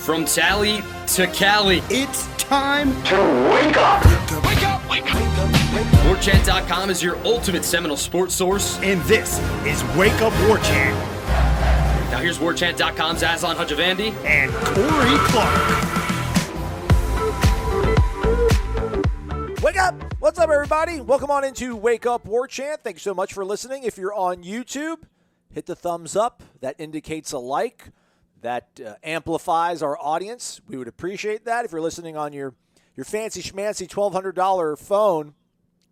From Tally to Cali, It's time to wake up. Wake up! Wake up! Warchant.com is your ultimate Seminole sports source. and this is Wake Up Warchant Now here's Warchant.com's Aslan Hajavandi. and Corey Clark. Wake up! What's up, everybody? Welcome on into Wake Up Warchant. Thank you so much for listening. If you're on YouTube, hit the thumbs up. That indicates a like. That amplifies our audience. We would appreciate that. If you're listening on your fancy schmancy $1,200 phone,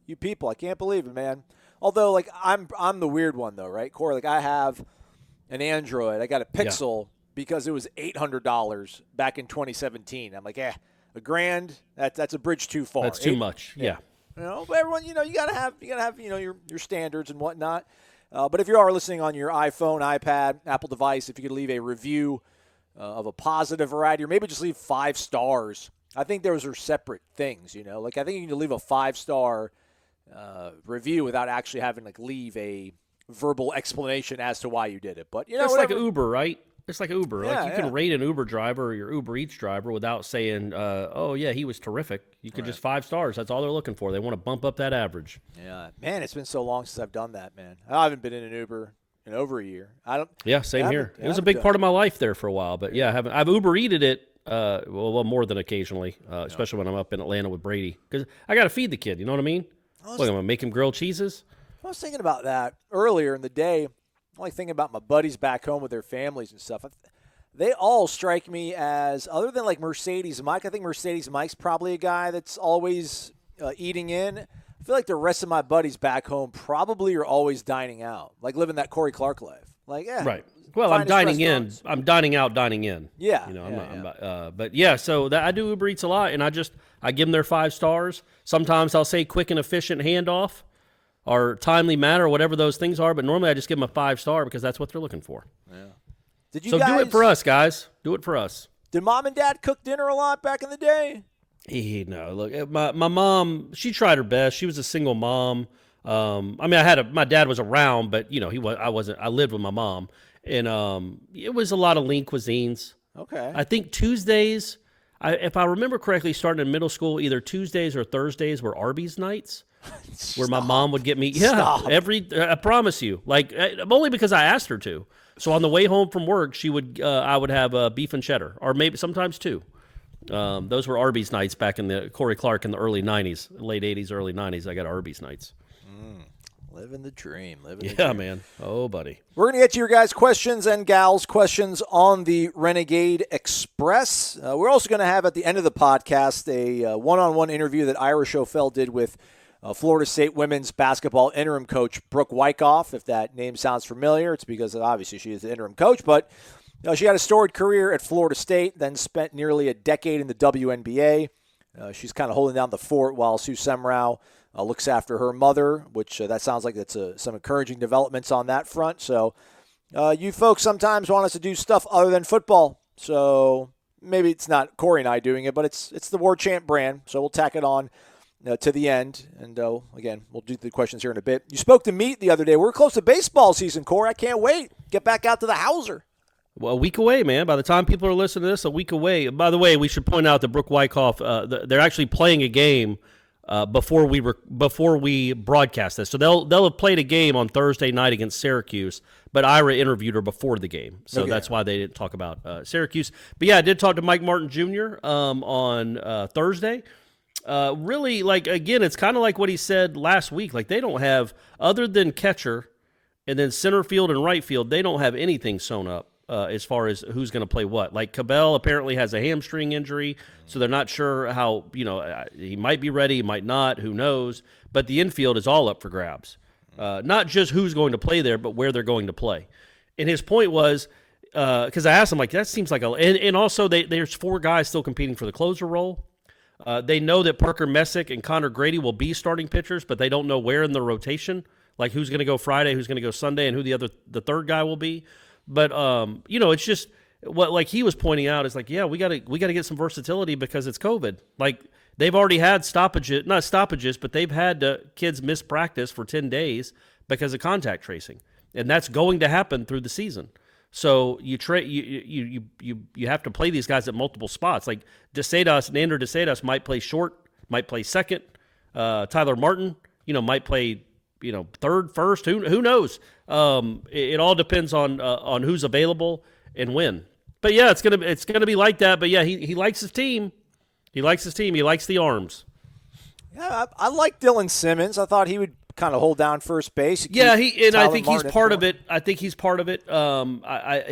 you people, I can't believe it, man. Although, like, I'm the weird one, though, right, Corey? Like, I have an Android. I got a Pixel because it was $800 back in 2017. I'm like, $1,000. That's a bridge too far. That's too much. Yeah. You know, but everyone, you gotta have your standards and whatnot. But if you are listening on your iPhone, iPad, Apple device, if you could leave a review of a positive variety, or maybe just leave 5 stars. I think those are separate things, Like, I think you can leave a 5-star review without actually having, like, leave a verbal explanation as to why you did it. But, it's whatever. like Uber, right? It's like Uber. Yeah, like you can rate an Uber driver or your Uber Eats driver without saying, he was terrific. You could just 5 stars. That's all they're looking for. They want to bump up that average. Yeah. Man, it's been so long since I've done that, man. I haven't been in an Uber in over a year. Yeah, same here. It was a big part of my life there for a while. But, I've Uber Eated it more than occasionally, especially when I'm up in Atlanta with Brady. Because I got to feed the kid, you know what I mean? I'm going to make him grilled cheeses. I was thinking about that earlier in the day. I'm like thinking about my buddies back home with their families and stuff. They all strike me as, other than like Mercedes Mike, I think Mercedes Mike's probably a guy that's always eating in. I feel like the rest of my buddies back home probably are always dining out, like living that Corey Clark life. Like, right. Well, I'm dining in. I'm dining out, dining in. Yeah. So I do Uber Eats a lot, and I give them their 5 stars. Sometimes I'll say quick and efficient handoff or timely manner, or whatever those things are. But normally I just give them a 5-star because that's what they're looking for. Yeah. Do it for us, guys. Do it for us. Did mom and dad cook dinner a lot back in the day? No, look, my mom, she tried her best. She was a single mom. My dad was around, but I wasn't. I lived with my mom, and it was a lot of lean cuisines. Okay. I think Tuesdays, if I remember correctly, starting in middle school, either Tuesdays or Thursdays were Arby's nights. Where my mom would get me, I promise you, like only because I asked her to. So on the way home from work, I would have beef and cheddar, or maybe sometimes 2. Those were Arby's nights back in the Corey Clark in the early '90s, late '80s, early '90s. I got Arby's nights. Living the dream. Man. Oh, buddy. We're going to get to your guys' questions and gals' questions on the Renegade Express. We're also going to have at the end of the podcast a one-on-one interview that Ira Schoffel did with Florida State women's basketball interim coach Brooke Wyckoff. If that name sounds familiar, it's because obviously she is the interim coach, but she had a storied career at Florida State, then spent nearly a decade in the WNBA. She's kind of holding down the fort while Sue Semrau looks after her mother, which that sounds like it's some encouraging developments on that front. So you folks sometimes want us to do stuff other than football. So maybe it's not Corey and I doing it, but it's the Warchant brand. So we'll tack it on to the end. And again, we'll do the questions here in a bit. You spoke to Meat the other day. We're close to baseball season, Corey. I can't wait. Get back out to the Hauser. Well, a week away, man. By the time people are listening to this, a week away. By the way, we should point out that Brooke Wyckoff, they're actually playing a game before we broadcast this. So they'll have played a game on Thursday night against Syracuse, but Ira interviewed her before the game. So that's why they didn't talk about Syracuse. But yeah, I did talk to Mike Martin Jr. On Thursday. Really, like, again, it's kind of like what he said last week. Like, they don't have, other than catcher and then center field and right field, they don't have anything sewn up. As far as who's going to play what. Like Cabell apparently has a hamstring injury, so they're not sure how, he might be ready, he might not, who knows. But the infield is all up for grabs. Not just who's going to play there, but where they're going to play. And his point was, because I asked him, like, that seems like and also there's 4 guys still competing for the closer role. They know that Parker Messick and Connor Grady will be starting pitchers, but they don't know where in the rotation, like who's going to go Friday, who's going to go Sunday, and who the third guy will be. But it's just what like he was pointing out is like, we got to get some versatility because it's COVID. Like they've already had not stoppages, but they've had kids miss practice for 10 days because of contact tracing, and that's going to happen through the season. So you have to play these guys at multiple spots. Like DeSadas and Andrew DeSadas might play short, might play second. Tyler Martin, might play, third, first. Who knows? It all depends on who's available and when. But yeah, it's gonna be like that. But yeah, he likes his team. He likes his team. He likes the arms. Yeah, I like Dylan Simmons. I thought he would kind of hold down first base. Yeah, I think he's part of it. I think he's part of it.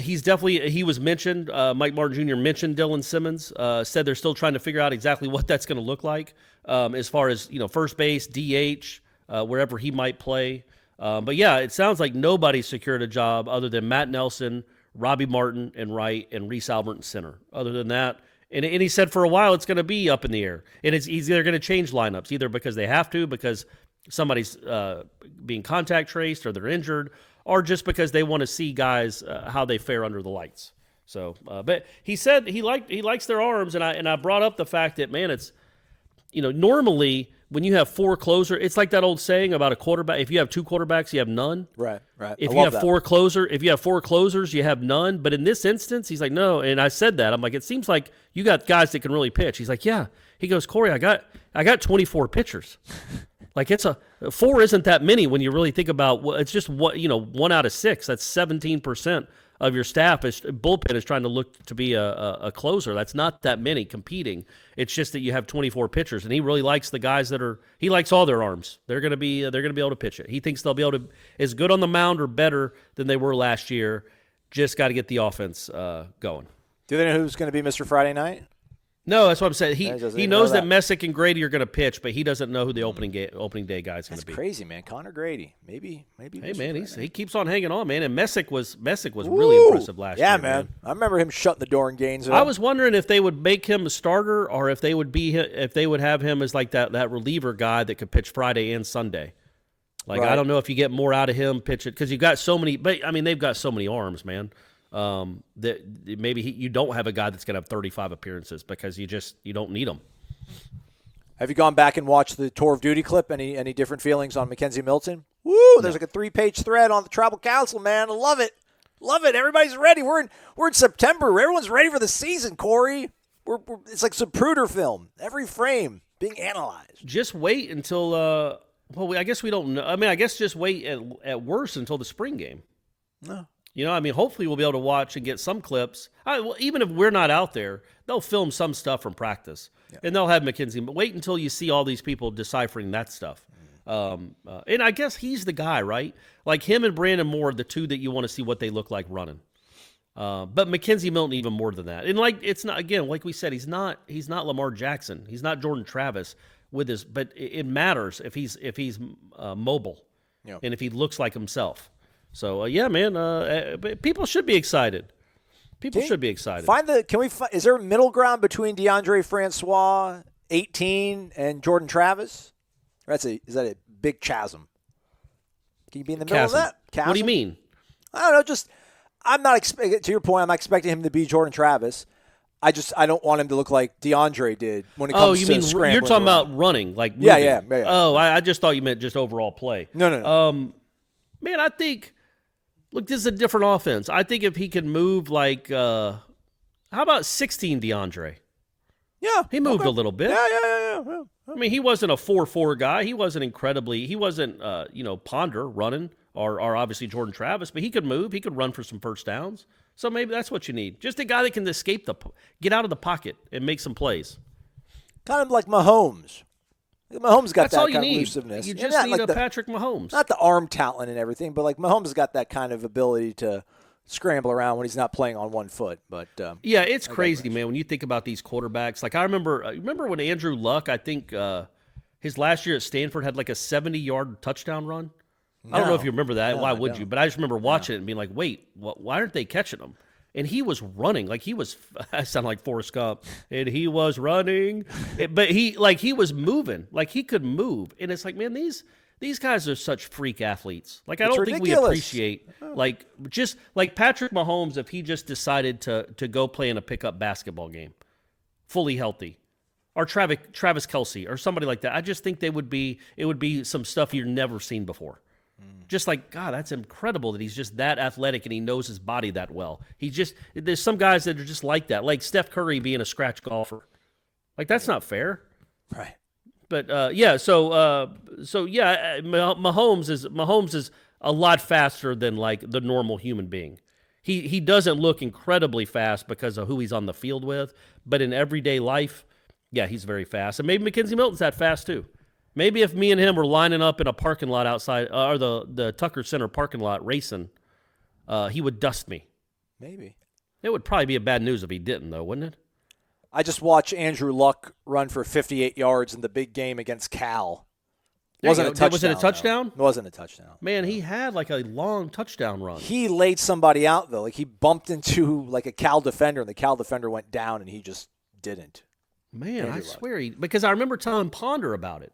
He's definitely. He was mentioned. Mike Martin Jr. mentioned Dylan Simmons. Said they're still trying to figure out exactly what that's going to look like as far as first base, DH, wherever he might play. But yeah, it sounds like nobody secured a job other than Matt Nelson, Robbie Martin and right, and Reese Albert in center. Other than that, and he said for a while it's going to be up in the air. And it's either going to change lineups, either because they have to, because somebody's being contact traced or they're injured, or just because they want to see guys how they fare under the lights. So, but he said he likes their arms, and I brought up the fact that, man, it's, normally when you have four closers, it's like that old saying about a quarterback. If you have two quarterbacks, you have none. Right. If you have four closers, you have none. But in this instance, he's like, no. And I said that. I'm like, it seems like you got guys that can really pitch. He's like, yeah. He goes, Corey, I got 24 pitchers. Like four isn't that many when you really think about. It's just one out of six. That's 17% of your staff bullpen is trying to look to be a closer. That's not that many competing. It's just that you have 24 pitchers, and he really likes the guys he likes all their arms. They're going to be able to pitch it. He thinks they'll be able to as good on the mound or better than they were last year. Just got to get the offense going. Do they know who's going to be Mr. Friday Night? No, that's what I'm saying. He knows that Messick and Grady are going to pitch, but he doesn't know who the opening day guy is going to be. That's crazy, man. Connor Grady, maybe. Hey, man, he keeps on hanging on, man. And Messick was really impressive last year. Yeah, man. I remember him shutting the door in games. I was wondering if they would make him a starter, or if they would have him as like that reliever guy that could pitch Friday and Sunday. Like, right. I don't know if you get more out of him pitching, because you've got so many. But I mean, they've got so many arms, man. That maybe you don't have a guy that's going to have 35 appearances because you don't need them. Have you gone back and watched the Tour of Duty clip? Any different feelings on Mackenzie Milton? Woo! There's like a 3-page thread on the Tribal Council, man. I love it. Everybody's ready. We're in September. Everyone's ready for the season, Corey. It's like Zapruder film. Every frame being analyzed. Just wait until. I guess we don't know. I mean, I guess just wait at worst until the spring game. No. Hopefully we'll be able to watch and get some clips. Even if we're not out there, they'll film some stuff from practice, and they'll have Mackenzie. But wait until you see all these people deciphering that stuff. And I guess he's the guy, right? Like him and Brandon Moore, the two that you want to see what they look like running. But Mackenzie Milton even more than that. And it's not, again, like we said, he's not Lamar Jackson. He's not Jordan Travis but it matters if he's mobile and if he looks like himself. So yeah, man. People should be excited. Should be excited. Is there a middle ground between DeAndre Francois, 18, and Jordan Travis? Is that a big chasm? Can you be in the middle of that? Chasm? What do you mean? I don't know. I'm not expecting. To your point, I'm not expecting him to be Jordan Travis. I don't want him to look like DeAndre did when it comes to scrambling. You're talking about running, like moving. Yeah. Oh, I just thought you meant just overall play. No. Man, I think. Look, this is a different offense. I think if he can move like, how about 16 DeAndre? Yeah. He moved a little bit. Yeah. I mean, he wasn't a 4-4 guy. He wasn't Ponder running or obviously Jordan Travis, but he could move. He could run for some first downs. So maybe that's what you need. Just a guy that can get out of the pocket and make some plays. Kind of like Mahomes. Mahomes got That's that all you kind need. of elusiveness. You just need a Patrick Mahomes. Not the arm talent and everything, but like Mahomes has got that kind of ability to scramble around when he's not playing on one foot. But yeah, it's crazy, man, when you think about these quarterbacks. Like I remember when Andrew Luck, I think his last year at Stanford had like a 70-yard touchdown run. I don't know if you remember that. Why would you? But I just remember watching it and being like, wait, why aren't they catching him? And he was running like he was. I sound like Forrest Gump, and he was running, but he was moving, like he could move. And it's like, man, these guys are such freak athletes. Like I don't think we appreciate just like Patrick Mahomes if he just decided to go play in a pickup basketball game, fully healthy, or Travis Kelce or somebody like that. I just think it would be some stuff you've never seen before. Just like, God, that's incredible that he's just that athletic and he knows his body that well. There's some guys that are just like that, like Steph Curry being a scratch golfer. Like, that's not fair. Right. But, Mahomes is a lot faster than, like, the normal human being. He doesn't look incredibly fast because of who he's on the field with, but in everyday life, yeah, he's very fast. And maybe Mackenzie Milton's that fast, too. Maybe if me and him were lining up in a parking lot outside, or the Tucker Center parking lot racing, he would dust me. Maybe. It would probably be a bad news if he didn't, though, wouldn't it? I just watched Andrew Luck run for 58 yards in the big game against Cal. Wasn't a touchdown. Was it a touchdown? It wasn't a touchdown. Man, he had like a long touchdown run. He laid somebody out, though. Like, he bumped into like a Cal defender, and the Cal defender went down, and he just didn't. Man, I swear because I remember telling Ponder about it.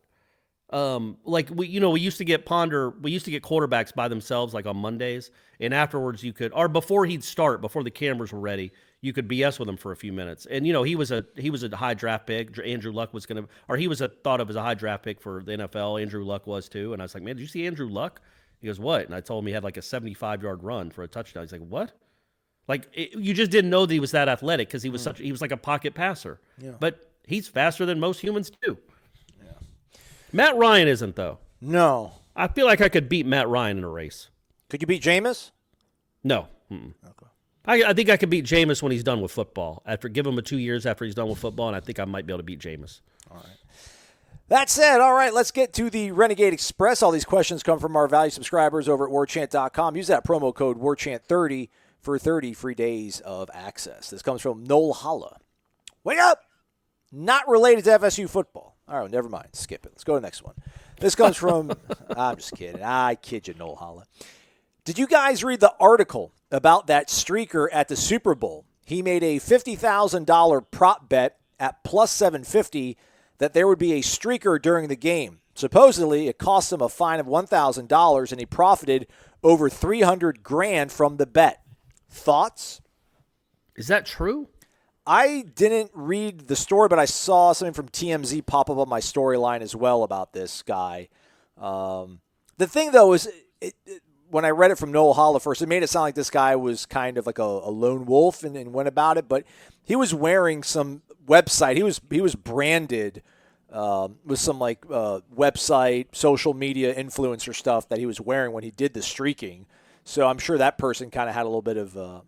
We used to get quarterbacks by themselves, like on Mondays, and afterwards you could, or before he'd start, before the cameras were ready, you could BS with him for a few minutes. And he was a high draft pick. Andrew Luck was thought of as a high draft pick for the NFL. Andrew Luck was too. And I was like, man, did you see Andrew Luck? He goes, what? And I told him he had like a 75-yard run for a touchdown. He's like, what? Like, you just didn't know that he was that athletic because he was he was like a pocket passer. Yeah. But he's faster than most humans too. Matt Ryan isn't, though. No. I feel like I could beat Matt Ryan in a race. Could you beat Jameis? No. Mm-mm. Okay. I think I could beat Jameis when he's done with football. Give him 2 years after he's done with football, and I think I might be able to beat Jameis. All right. That said, all right, let's get to the Renegade Express. All these questions come from our value subscribers over at Warchant.com. Use that promo code Warchant30 for 30 free days of access. This comes from Noel Holla. Wake up! Not related to FSU football. All right, never mind. Skip it. Let's go to the next one. This comes from, I'm just kidding. I kid you, Noel Holla. Did you guys read the article about that streaker at the Super Bowl? He made a $50,000 prop bet at plus 750 that there would be a streaker during the game. Supposedly, it cost him a fine of $1,000, and he profited over $300,000 from the bet. Thoughts? Is that true? I didn't read the story, but I saw something from TMZ pop up on my storyline as well about this guy. The thing, though, is when I read it from Noel Holla first, it made it sound like this guy was kind of like a lone wolf and went about it. But he was wearing some website. He was branded with some like website, social media influencer stuff that he was wearing when he did the streaking. So I'm sure that person kind of had a little bit of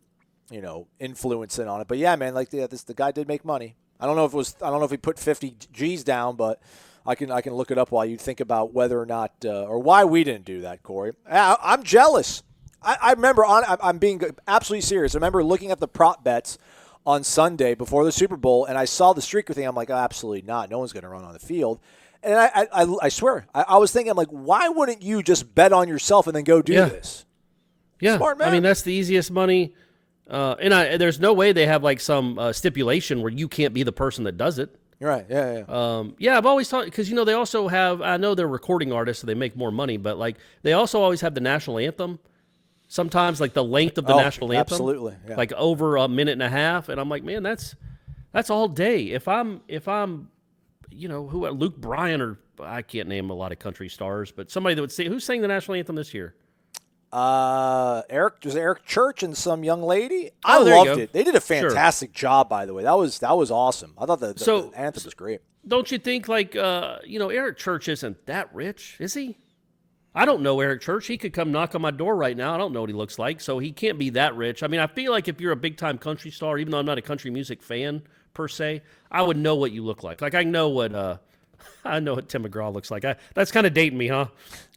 influence in on it. But yeah, man, like the guy did make money. I don't know if he put 50 G's down, but I can look it up while you think about whether or not or why we didn't do that, Corey. I'm jealous. I remember I'm being absolutely serious. I remember looking at the prop bets on Sunday before the Super Bowl, and I saw the streaker thing. I'm like, oh, absolutely not. No one's going to run on the field. And I swear, I was thinking, I'm like, why wouldn't you just bet on yourself and then go do this? Yeah, smart man. I mean, that's the easiest money. There's no way they have like some stipulation where you can't be the person that does it. You're right. Yeah. I've always thought, because they also have, I know they're recording artists, so they make more money, but like they also always have the national anthem. Sometimes like the length of the national anthem, absolutely, yeah. Like over a minute and a half, and I'm like, man, that's all day. If I'm who Luke Bryan, or I can't name a lot of country stars, but somebody that would sing. Who sang the national anthem this year? Eric Church and some young lady. I loved it. They did a fantastic job, by the way. That was awesome. I thought the anthem was great. Don't you think like Eric Church isn't that rich, is he? I don't know Eric Church. He could come knock on my door right now. I don't know what he looks like, so he can't be that rich. I mean, I feel like if you're a big-time country star, even though I'm not a country music fan per se, I would know what you look like. Like I know what Tim McGraw looks like. That's kind of dating me, huh?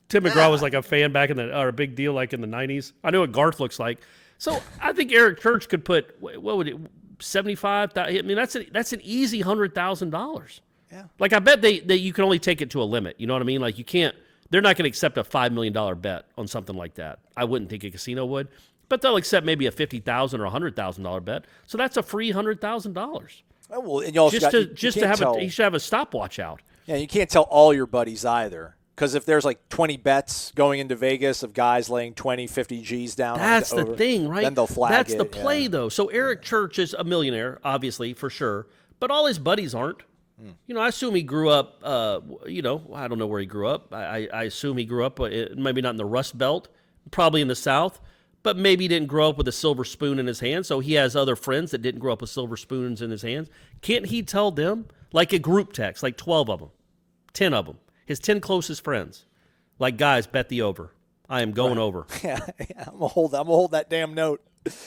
Tim McGraw was like a fan back or a big deal like in the 90s. I know what Garth looks like. So I think Eric Church could put, what would it, 75,000? I mean, that's an easy $100,000. Yeah. Like I bet that you can only take it to a limit. You know what I mean? Like you can't. They're not going to accept a $5 million bet on something like that. I wouldn't think a casino would, but they'll accept maybe a $50,000 or $100,000 bet. So that's a free $100,000. Well, and you should have a stopwatch out. Yeah, you can't tell all your buddies either. Because if there's like 20 bets going into Vegas of guys laying 20, 50 G's down. That's the thing, right? Then they'll flag it. That's the play, though. So Eric Church is a millionaire, obviously, for sure. But all his buddies aren't. I assume he grew up, I don't know where he grew up. I assume he grew up, maybe not in the Rust Belt, probably in the South, but maybe he didn't grow up with a silver spoon in his hand, so he has other friends that didn't grow up with silver spoons in his hands. Can't he tell them, like a group text, like 12 of them, 10 of them, his 10 closest friends, like, guys, bet the over. I am going over. Yeah, I'm gonna hold that damn note.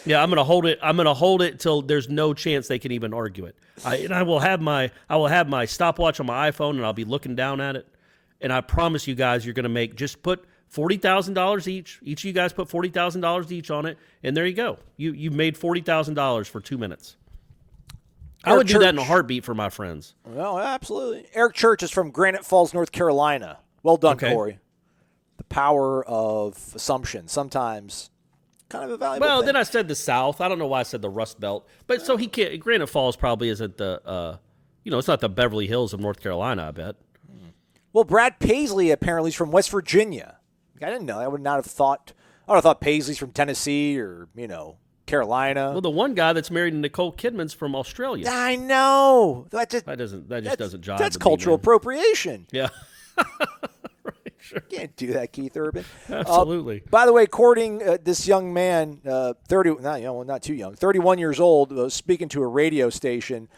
Yeah, I'm gonna hold it. I'm gonna hold it till there's no chance they can even argue it. I will have my stopwatch on my iPhone, and I'll be looking down at it. And I promise you guys, you're gonna just put $40,000 each. Each of you guys put $40,000 each on it, and there you go. You made $40,000 for 2 minutes. I would do that in a heartbeat for my friends. Well, absolutely. Eric Church is from Granite Falls, North Carolina. Well done, Corey. The power of assumption. Sometimes kind of a valuable thing. Then I said the South. I don't know why I said the Rust Belt. But so he can't. Granite Falls probably isn't the, it's not the Beverly Hills of North Carolina, I bet. Well, Brad Paisley apparently is from West Virginia. I didn't know. I would not have thought. I would have thought Paisley's from Tennessee or, Carolina. Well, the one guy that's married to Nicole Kidman's from Australia. I know. That just doesn't jive. That's cultural appropriation. Yeah. Sure. Can't do that, Keith Urban. Absolutely. By the way, courting this young man, 31 years old, was speaking to a radio station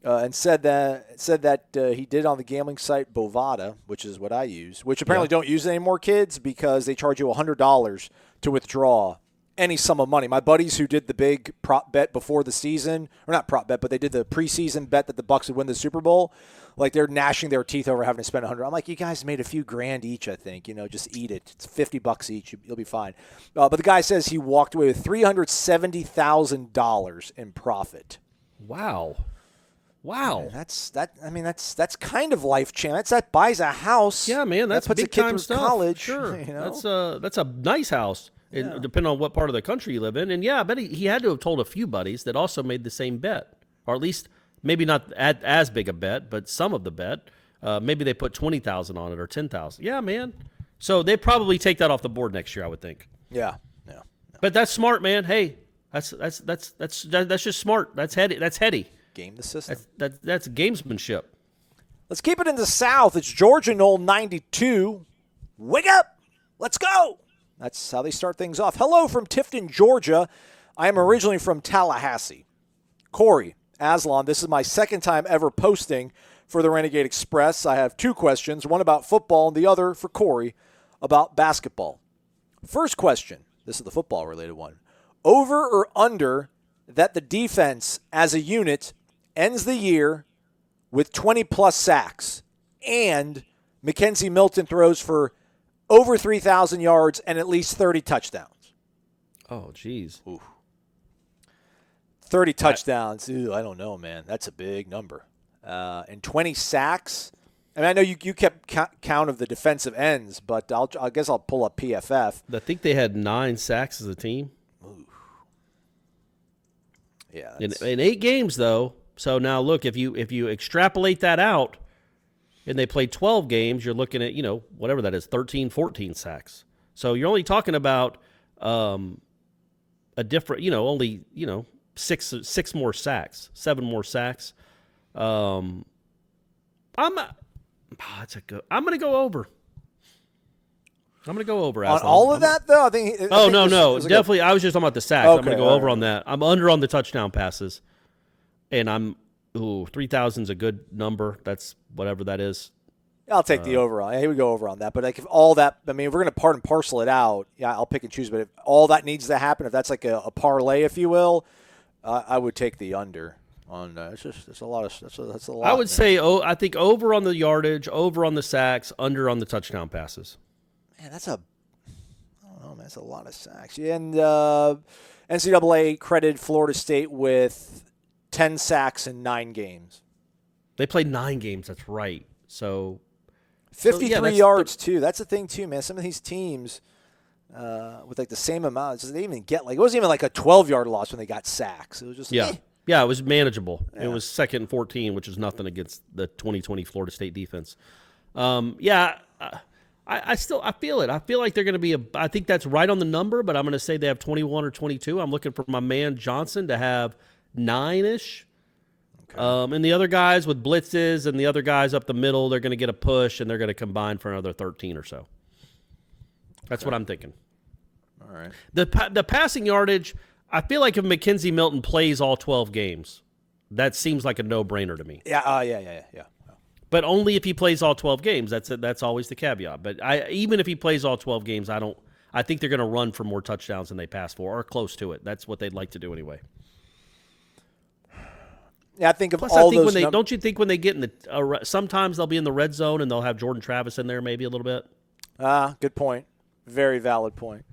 and said that he did on the gambling site Bovada, which is what I use, which apparently don't use it anymore, kids, because they charge you $100 to withdraw any sum of money. My buddies who did the big prop bet before the season, or not prop bet, but they did the preseason bet that the Bucs would win the Super Bowl. Like, they're gnashing their teeth over having to spend $100. I'm like, you guys made a few grand each, I think. Just eat it. It's $50 each. You'll be fine. But the guy says he walked away with $370,000 in profit. Wow. That's kind of life changing. That buys a house. Yeah, man. That's puts big a kid time through stuff. College. Sure. That's a nice house. Depending on what part of the country you live in. And I bet he had to have told a few buddies that also made the same bet, or at least maybe not as big a bet, but some of the bet. Maybe they put 20,000 on it or 10,000. Yeah, man. So they probably take that off the board next year, I would think. Yeah. But that's smart, man. Hey, that's just smart. That's heady. Game the system. That's gamesmanship. Let's keep it in the South. It's Georgia Nole 92. Wake up. Let's go. That's how they start things off. Hello from Tifton, Georgia. I am originally from Tallahassee. Corey, Aslan, this is my second time ever posting for the Renegade Express. I have two questions, one about football and the other for Corey about basketball. First question, this is the football-related one. Over or under that the defense as a unit ends the year with 20-plus sacks and Mackenzie Milton throws for over 3,000 yards and at least 30 touchdowns. Oh, geez. Ooh. 30 touchdowns. Ooh, I don't know, man. That's a big number. And 20 sacks. I mean, I know you kept count of the defensive ends, but I guess I'll pull up PFF. I think they had 9 sacks as a team. Ooh. Yeah. In 8 games, though. So now, look, if you extrapolate that out, and they played 12 games, you're looking at, whatever that is, 13, 14 sacks. So you're only talking about a different, only, 6 more sacks, 7 more sacks. I'm going to go over. I'm going to go over. On all of that, though? I think definitely. I was just talking about the sacks. Okay, I'm going to go over on that. I'm under on the touchdown passes, and 3,000 is a good number. That's whatever that is. I'll take the over on. He would go over on that. But if all that, if we're going to part and parcel it out, I'll pick and choose. But if all that needs to happen, if that's like a parlay, if you will, I would take the under. On it's a lot. That's a lot. I would say I think over on the yardage, over on the sacks, under on the touchdown passes. Man, I don't know, man. That's a lot of sacks. And NCAA credited Florida State with 10 sacks in 9 games. They played 9 games. That's right. So 53 yards too. That's the thing too, man. Some of these teams with like the same amount, they didn't even get it wasn't even like a 12-yard loss when they got sacks. It was just Yeah, it was manageable. Yeah. It was 2nd and 14, which is nothing against the 2020 Florida State defense. I feel it. I feel like they're going to be I think that's right on the number, but I'm going to say they have 21 or 22. I'm looking for my man Johnson to have 9-ish. Okay. And the other guys with blitzes and the other guys up the middle, they're going to get a push and they're going to combine for another 13 or so. That's what I'm thinking. All right. The passing yardage, I feel like if McKenzie Milton plays all 12 games, that seems like a no-brainer to me. Yeah. Yeah. But only if he plays all 12 games. That's always the caveat. But even if he plays all 12 games, I think they're going to run for more touchdowns than they pass for, or close to it. That's what they'd like to do anyway. Yeah, I think of Plus, all those. Don't you think when they get in the sometimes they'll be in the red zone and they'll have Jordan Travis in there maybe a little bit. Good point. Very valid point.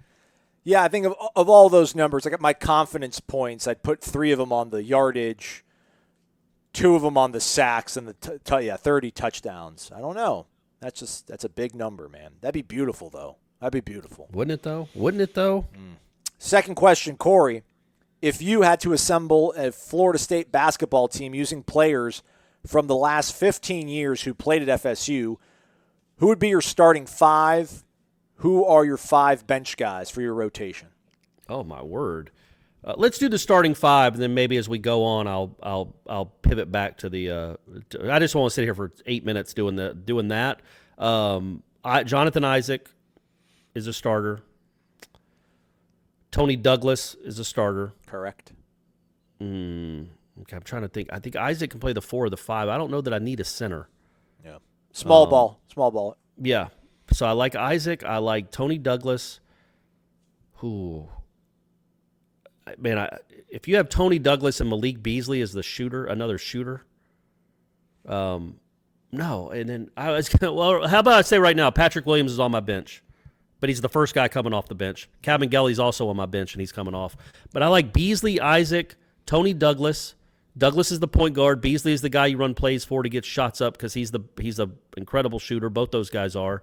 Yeah, I think of all those numbers, I got my confidence points. I'd put 3 of them on the yardage, 2 of them on the sacks, and 30 touchdowns. I don't know. That's a big number, man. That'd be beautiful, though. That'd be beautiful. Wouldn't it, though? Second question, Corey. If you had to assemble a Florida State basketball team using players from the last 15 years who played at FSU, who would be your starting 5? Who are your 5 bench guys for your rotation? Oh, my word. Let's do the starting 5, and then maybe as we go on, I'll pivot back to the. I just want to sit here for 8 minutes doing that. Jonathan Isaac is a starter. Tony Douglas is a starter. Correct. Okay, I'm trying to think. I think Isaac can play the 4 or the 5. I don't know that I need a center. Yeah. Small ball. Yeah. So I like Isaac. I like Tony Douglas. Who? Man, if you have Tony Douglas and Malik Beasley as the shooter, another shooter. No, and then I was gonna. Well, how about I say right now, Patrick Williams is on my bench, but he's the first guy coming off the bench. Cabin Gelly's also on my bench, and he's coming off. But I like Beasley, Isaac, Tony Douglas. Douglas is the point guard. Beasley is the guy you run plays for to get shots up because he's the incredible shooter. Both those guys are.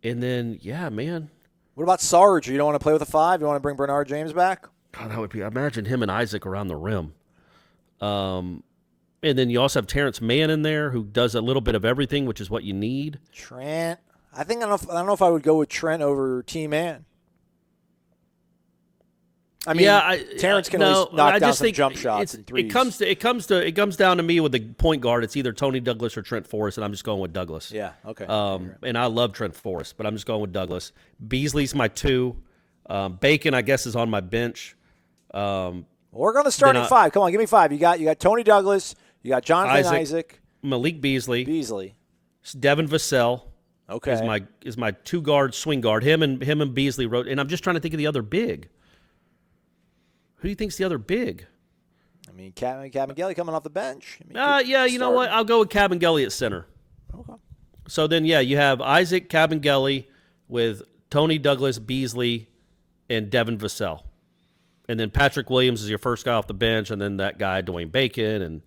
And then, yeah, man. What about Sarge? You don't want to play with a 5? You want to bring Bernard James back? God, that would be. Imagine him and Isaac around the rim. And then you also have Terrence Mann in there who does a little bit of everything, which is what you need. Trent. I don't know if I would go with Trent over T-Man. I mean, Terrence can always knock down some jump shots and threes. It comes down to me with the point guard. It's either Tony Douglas or Trent Forrest, and I'm just going with Douglas. Yeah, okay. And I love Trent Forrest, but I'm just going with Douglas. Beasley's my 2. Bacon, I guess, is on my bench. We're going to start at 5. Come on, give me 5. You got Tony Douglas. You got Jonathan Isaac. Malik Beasley. Devin Vassell. Okay. Is my 2 guard swing guard. Him and Beasley wrote. And I'm just trying to think of the other big. Who do you think's the other big? I mean, Cabin-Gelly coming off the bench. You know what? I'll go with Cabin-Gelly at center. Okay. So then, you have Isaac Cabin-Gelly with Tony Douglas, Beasley, and Devin Vassell. And then Patrick Williams is your first guy off the bench, and then that guy, Dwayne Bacon,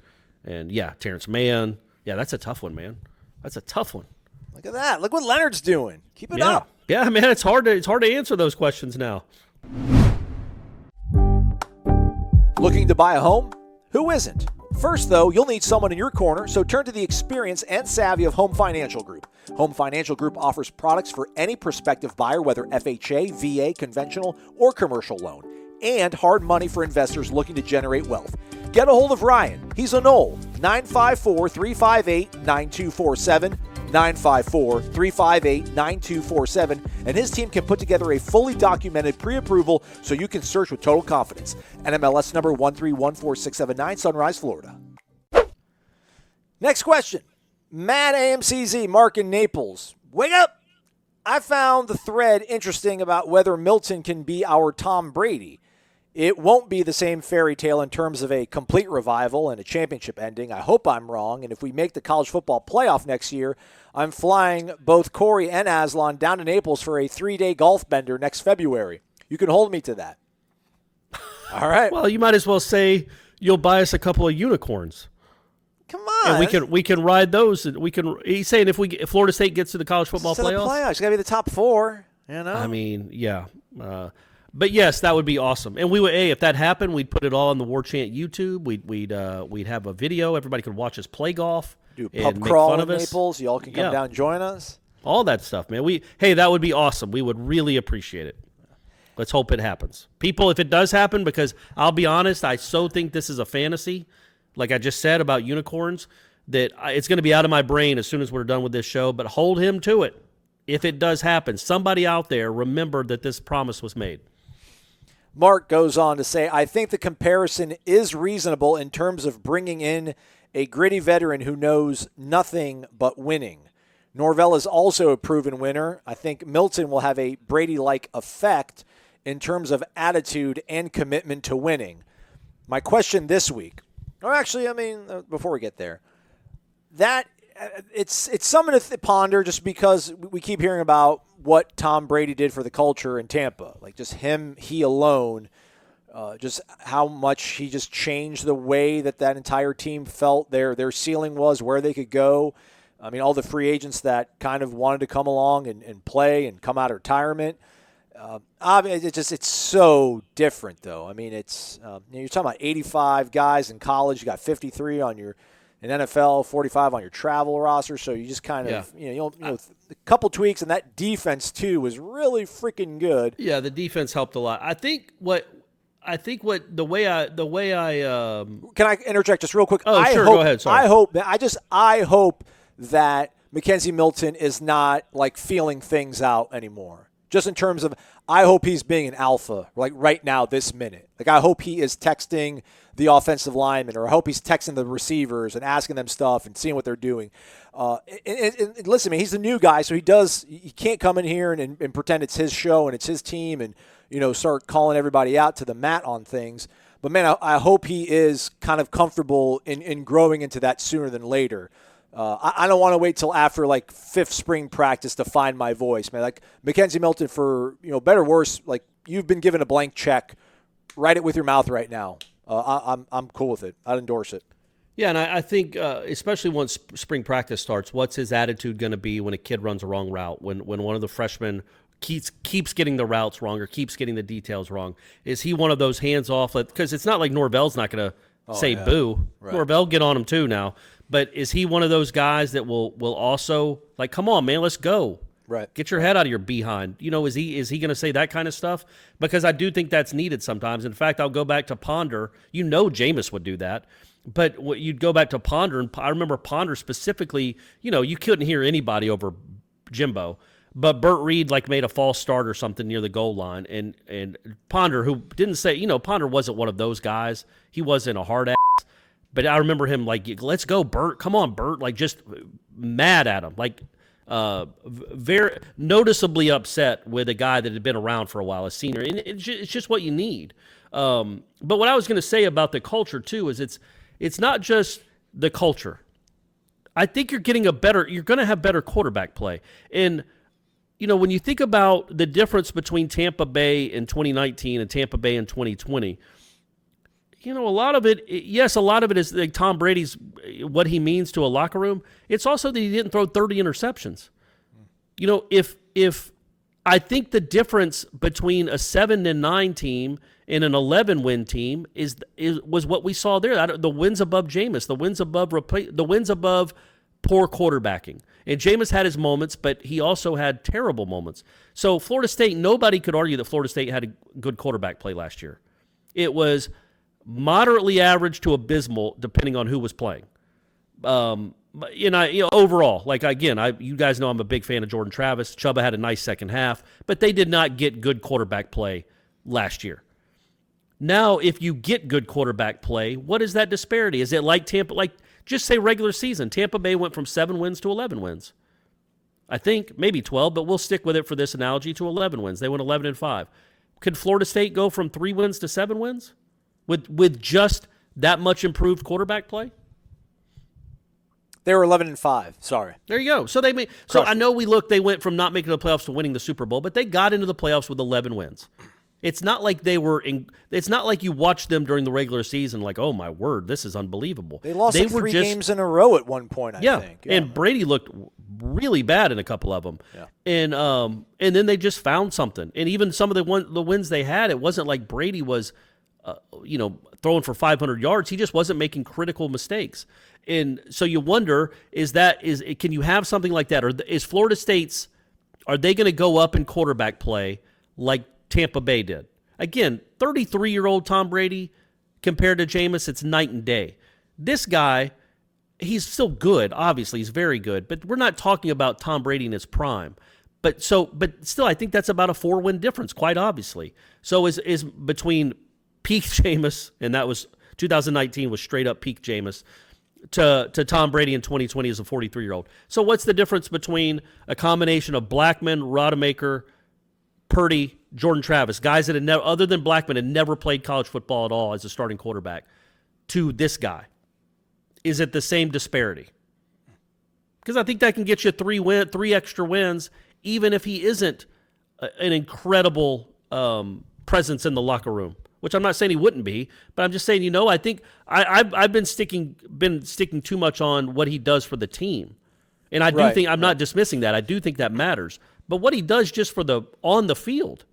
and Terrence Mann. Yeah, that's a tough one, man. That's a tough one. Look at that. Look what Leonard's doing. Keep it up. Yeah, man, it's hard to answer those questions now. Looking to buy a home? Who isn't? First, though, you'll need someone in your corner, so turn to the experience and savvy of Home Financial Group. Home Financial Group offers products for any prospective buyer, whether FHA, VA, conventional, or commercial loan, and hard money for investors looking to generate wealth. Get a hold of Ryan. He's a Nole. 954-358-9247. 954-358-9247, and his team can put together a fully documented pre-approval so you can search with total confidence. NMLS number 1314679, Sunrise, Florida. Next question. Matt AMCZ, Mark in Naples. Wake up! I found the thread interesting about whether Milton can be our Tom Brady. It won't be the same fairy tale in terms of a complete revival and a championship ending. I hope I'm wrong, and if we make the college football playoff next year, I'm flying both Corey and Aslan down to Naples for a 3-day golf bender next February. You can hold me to that. All right. Well, you might as well say you'll buy us a couple of unicorns. Come on. And we can ride those. He's saying if Florida State gets to the college football playoffs. It's got to be the top 4, you know? I mean, yeah. But yes, that would be awesome. And we would, if that happened, we'd put it all on the Warchant YouTube. We'd have a video. Everybody could watch us play golf. Do a pub crawl in Naples. Y'all can come down and join us. All that stuff, man. That would be awesome. We would really appreciate it. Let's hope it happens. People, if it does happen, because I'll be honest, I so think this is a fantasy. like I just said about unicorns, that it's going to be out of my brain as soon as we're done with this show, but hold him to it. If it does happen, somebody out there remember that this promise was made. Mark goes on to say, I think the comparison is reasonable in terms of bringing in a gritty veteran who knows nothing but winning. Norvell is also a proven winner. I think Milton will have a Brady-like effect in terms of attitude and commitment to winning. My question this week, or actually, before we get there, that it's something to ponder just because we keep hearing about what Tom Brady did for the culture in Tampa. Like just he alone, just how much he just changed the way that entire team felt their ceiling was, where they could go. I mean, all the free agents that kind of wanted to come along and play and come out of retirement. It's so different, though. I mean, it's you're talking about 85 guys in college. You got 53 on your in NFL, 45 on your travel roster. So you just kind of a couple tweaks, and that defense too was really freaking good. Yeah, the defense helped a lot. I think the way I can I interject just real quick? Oh, sure. Go ahead. Sorry. I hope that Mackenzie Milton is not like feeling things out anymore. Just in terms of, I hope he's being an alpha, like right now, this minute. Like, I hope he is texting the offensive linemen, or I hope he's texting the receivers and asking them stuff and seeing what they're doing. And listen, man, he's the new guy, so he can't come in here and pretend it's his show and it's his team and, start calling everybody out to the mat on things. But, man, I hope he is kind of comfortable in growing into that sooner than later. I don't want to wait till after like fifth spring practice to find my voice, man. Like Mackenzie Milton, for better or worse, like you've been given a blank check. Write it with your mouth right now. I'm cool with it. I'd endorse it. Yeah, and I think especially once spring practice starts, what's his attitude going to be when a kid runs a wrong route? When one of the freshmen keeps getting the routes wrong or keeps getting the details wrong? Is he one of those hands off? Because it's not like Norvell's not going to say boo. Right. Norvell get on him too now. But is he one of those guys that will also, like, come on, man, let's go. Right. Get your head out of your behind. Is he going to say that kind of stuff? Because I do think that's needed sometimes. In fact, I'll go back to Ponder. Jameis would do that. But you'd go back to Ponder, and I remember Ponder specifically, you couldn't hear anybody over Jimbo. But Burt Reed, made a false start or something near the goal line. And Ponder, who didn't say, Ponder wasn't one of those guys. He wasn't a hard ass. But I remember him let's go, Bert. Come on, Bert. Just mad at him. Very noticeably upset with a guy that had been around for a while, a senior. And it's just what you need. But what I was going to say about the culture, too, is it's not just the culture. I think you're going to have better quarterback play. And, when you think about the difference between Tampa Bay in 2019 and Tampa Bay in 2020, a lot of it is like Tom Brady's, what he means to a locker room. It's also that he didn't throw 30 interceptions. If I think the difference between a 7-9 team and an 11-win team was what we saw there. The wins above Jameis, the wins above poor quarterbacking. And Jameis had his moments, but he also had terrible moments. So Florida State, nobody could argue that Florida State had a good quarterback play last year. It was moderately average to abysmal, depending on who was playing. Overall, you guys know I'm a big fan of Jordan Travis. Chuba had a nice second half, but they did not get good quarterback play last year. Now, if you get good quarterback play, what is that disparity? Is it like Tampa? Just say regular season. Tampa Bay went from 7 wins to 11 wins. I think maybe 12, but we'll stick with it for this analogy to 11 wins. They went 11-5. Could Florida State go from 3 wins to 7 wins? With just that much improved quarterback play? They were 11-5. Sorry. There you go. So I know they went from not making the playoffs to winning the Super Bowl, but they got into the playoffs with 11 wins. It's not like it's not like you watched them during the regular season oh my word, this is unbelievable. They lost 3 games in a row at one point, I think. Yeah. And Brady looked really bad in a couple of them. Yeah. And then they just found something. And even some of the wins they had, it wasn't like Brady was throwing for 500 yards. He just wasn't making critical mistakes. And so you wonder, can you have something like that? Or is Florida State's, are they going to go up in quarterback play like Tampa Bay did? Again, 33-year-old Tom Brady compared to Jameis, it's night and day. This guy, he's still good. Obviously, he's very good. But we're not talking about Tom Brady in his prime. But still, I think that's about a 4-win difference, quite obviously. So is between peak Jameis, and that was 2019 was straight up peak Jameis, to Tom Brady in 2020 as a 43-year-old. So what's the difference between a combination of Blackman, Rodemaker, Purdy, Jordan Travis, guys that had never, other than Blackman, had never played college football at all as a starting quarterback, to this guy? Is it the same disparity? Because I think that can get you three extra wins, even if he isn't an incredible presence in the locker room. Which I'm not saying he wouldn't be, but I'm just saying, I think I've been sticking too much on what he does for the team, and I do think I'm not dismissing that. I do think that matters, but what he does just for the on the field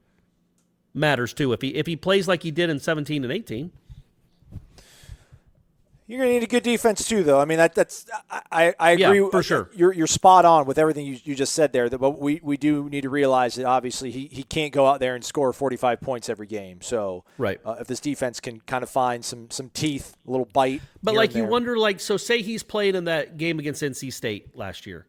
matters too. If he plays like he did in 17 and 18. You're going to need a good defense too, though. I mean, I agree. Yeah, for sure. You're spot on with everything you just said there. But we do need to realize that obviously he can't go out there and score 45 points every game. So if this defense can kind of find some teeth, a little bite. But like you wonder, so say he's played in that game against NC State last year.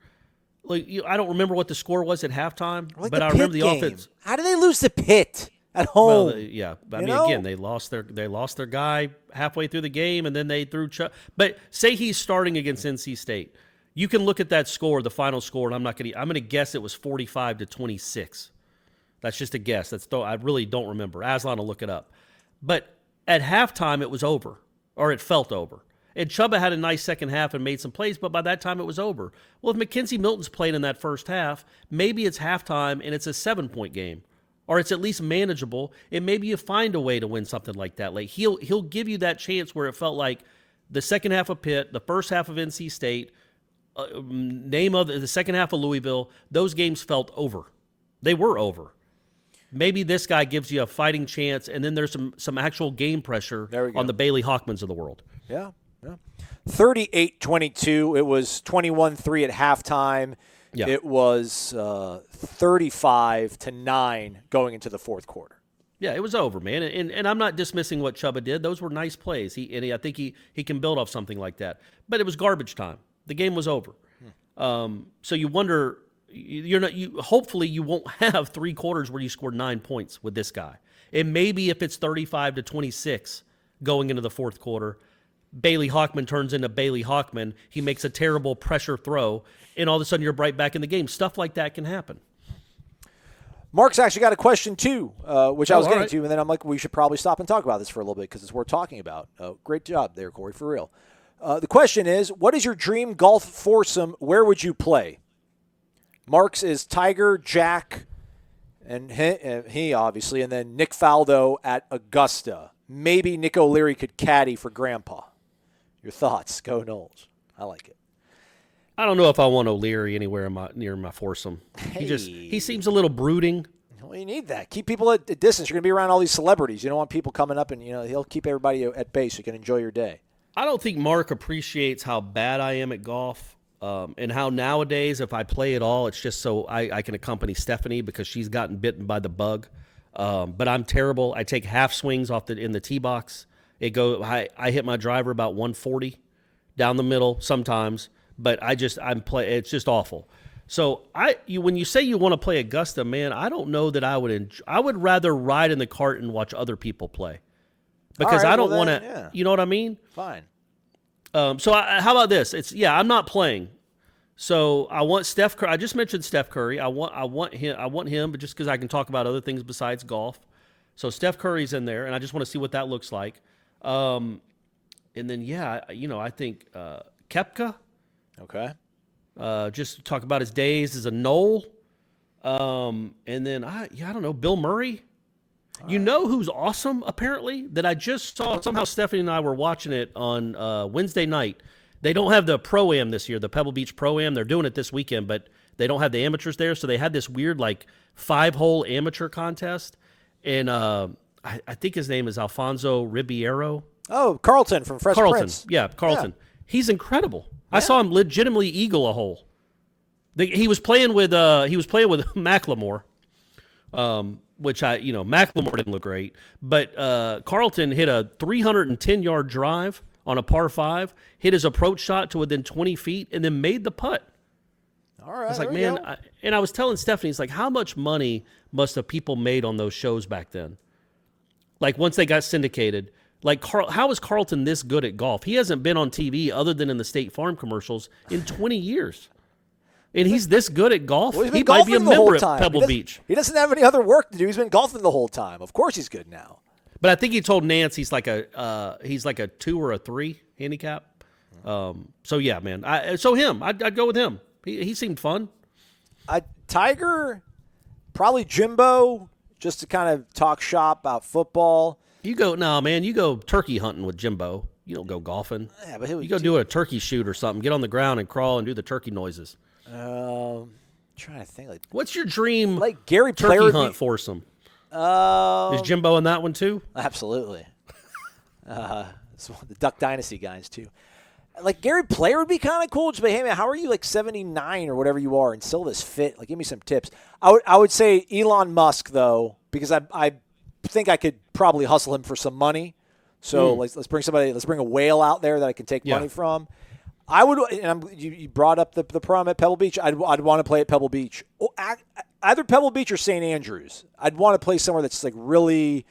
Like I don't remember what the score was at halftime, but I remember the offense. How did they lose the Pitt? At home, But again, they lost their guy halfway through the game, and then they threw. But say he's starting against NC State, you can look at that score, the final score, and I'm going to guess it was 45-26. That's just a guess. I really don't remember. Aslan will look it up. But at halftime, it was over, or it felt over. And Chuba had a nice second half and made some plays, but by that time it was over. Well, if McKenzie Milton's played in that first half, maybe it's halftime and it's a 7-point game. Or it's at least manageable, and maybe you find a way to win something like that. Like he'll give you that chance where it felt like the second half of Pitt, the first half of NC State, the second half of Louisville. Those games felt over. They were over. Maybe this guy gives you a fighting chance, and then there's some actual game pressure on the Bailey Hawkmans of the world. Yeah. 38-22. It was 21-3 at halftime. Yeah. It was 35-9 going into the fourth quarter. Yeah, it was over, man. And I'm not dismissing what Chuba did. Those were nice plays. I think he can build off something like that. But it was garbage time. The game was over. So you wonder, hopefully you won't have 3 quarters where you scored 9 points with this guy. And maybe if it's 35-26 going into the fourth quarter, Bailey Hawkman turns into Bailey Hawkman. He makes a terrible pressure throw, and all of a sudden you're right back in the game. Stuff like that can happen. Mark's actually got a question, too, which I was getting to, and then I'm like, we should probably stop and talk about this for a little bit because it's worth talking about. Great job there, Corey, for real. The question is, what is your dream golf foursome? Where would you play? Mark's is Tiger, Jack, and he obviously, and then Nick Faldo at Augusta. Maybe Nick O'Leary could caddy for Grandpa. Your thoughts? Go Noles. I like it. I don't know if I want O'Leary anywhere near my foursome. Hey. He seems a little brooding. Well, you need that. Keep people at a distance. You're going to be around all these celebrities. You don't want people coming up and, he'll keep everybody at bay so you can enjoy your day. I don't think Mark appreciates how bad I am at golf and how nowadays if I play at all, it's just so I can accompany Stephanie because she's gotten bitten by the bug. But I'm terrible. I take half swings in the tee box. I hit my driver about 140 down the middle sometimes, but it's just awful. So when you say you want to play Augusta, man, I don't know that I would I would rather ride in the cart and watch other people play. Because I don't want to, you know what I mean? Fine. So how about this? I'm not playing. So I want Steph Curry. I just mentioned Steph Curry. I want him, but just because I can talk about other things besides golf. So Steph Curry's in there, and I just want to see what that looks like. And then I think Koepka. Okay. Just to talk about his days as a Nole. And then I don't know, Bill Murray. You know who's awesome, apparently, that I just saw. Somehow Stephanie and I were watching it on Wednesday night. They don't have the Pro-Am this year, the Pebble Beach Pro-Am. They're doing it this weekend, but they don't have the amateurs there. So they had this weird, 5-hole amateur contest. And I think his name is Alfonso Ribeiro. Oh, Carlton from Fresh Prince. Yeah, Carlton. Yeah. He's incredible. Yeah. I saw him legitimately eagle a hole. He was playing with Macklemore. Which Macklemore didn't look great, but Carlton hit a 310-yard drive on a par 5, hit his approach shot to within 20 feet, and then made the putt. All right. I was like, man, I was telling Stephanie, it's like, how much money must have people made on those shows back then? Like, once they got syndicated, like, how is Carlton this good at golf? He hasn't been on TV other than in the State Farm commercials in 20 years. And he's this good at golf. Well, he might be a member at Pebble Beach. He doesn't have any other work to do. He's been golfing the whole time. Of course he's good now. But I think he told Nance he's like a 2 or a 3 handicap. So yeah, man. I'd go with him. He seemed fun. Tiger, probably Jimbo, just to kind of talk shop about football. You go turkey hunting with Jimbo. You don't go golfing. Yeah, but you go do a turkey shoot or something. Get on the ground and crawl and do the turkey noises. Trying to think. What's your dream like Gary turkey Player hunt foursome? Is Jimbo in that one too? Absolutely. It's one of the Duck Dynasty guys too. Like Gary Player would be kind of cool. Just be, hey man, how are you like 79 or whatever you are and still this fit? Like, give me some tips. I would say Elon Musk though, because I think I could probably hustle him for some money. So let's bring a whale out there that I can take money from. I would, and you brought up the prom at Pebble Beach. I'd want to play at Pebble Beach, either Pebble Beach or St. Andrews. I'd want to play somewhere that's like really,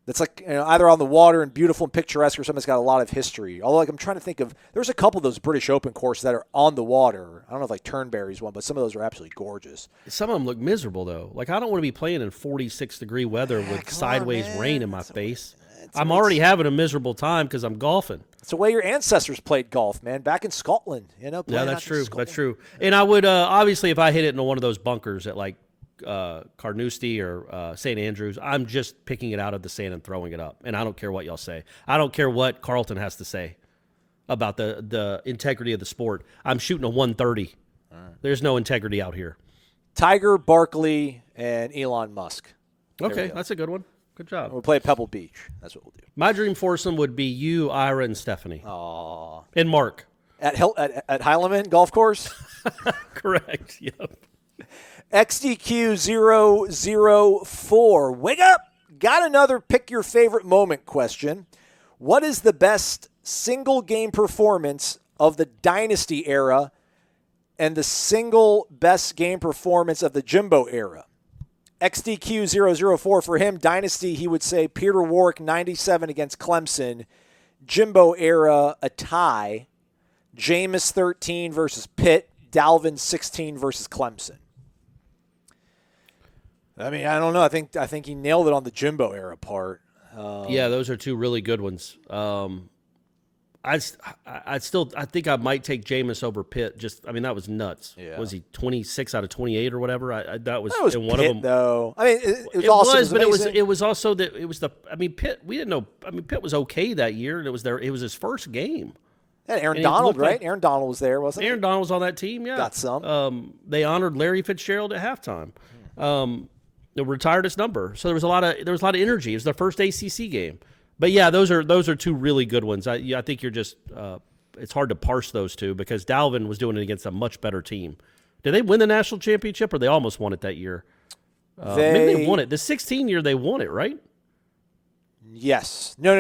that's like either on the water and beautiful and picturesque or something that's got a lot of history. Although like I'm trying to think of, there's a couple of those British Open courses that are on the water. I don't know if like Turnberry's one, but some of those are absolutely gorgeous. Some of them look miserable though. Like I don't want to be playing in 46-degree weather with sideways rain in my face. I'm already having a miserable time because I'm golfing. It's the way your ancestors played golf, man. Back in Scotland, Yeah, that's true. That's true. And I would obviously, if I hit it into one of those bunkers at like Carnoustie or St. Andrews, I'm just picking it out of the sand and throwing it up. And I don't care what y'all say. I don't care what Carlton has to say about the integrity of the sport. I'm shooting a 130. There's no integrity out here. Tiger, Barkley, and Elon Musk. Okay, that's a good one. Good job. We'll play at Pebble Beach. That's what we'll do. My dream foursome would be you, Ira, and Stephanie. Aww. And Mark. At Heilemann Golf Course? Correct. Yep. XDQ004. Wake up! Got another pick your favorite moment question. What is the best single game performance of the Dynasty era and the single best game performance of the Jimbo era? XDQ004 for him, Dynasty, he would say Peter Warwick 97 against Clemson. Jimbo era, a tie. Jameis 13 versus Pitt. Dalvin 16 versus Clemson. I mean, I don't know. I think he nailed it on the Jimbo era part. Yeah, those are two really good ones. I think I might take Jameis over Pitt. That was nuts. Yeah. Was he 26 out of 28 or whatever? That was in one Pitt, of them. Though. I mean, it was amazing. It was also that it was the. I mean, Pitt. We didn't know. I mean, Pitt was okay that year, and it was his first game. Yeah, Aaron Donald, right? Aaron Donald was there, wasn't he? Aaron Donald was on that team. Yeah, got some. They honored Larry Fitzgerald at halftime. They retired his number, so there was a lot of energy. It was their first ACC game. But yeah, those are two really good ones. I think you're just it's hard to parse those two because Dalvin was doing it against a much better team. Did they win the national championship or they almost won it that year? Maybe they won it. The 16 year they won it, right? Yes. No.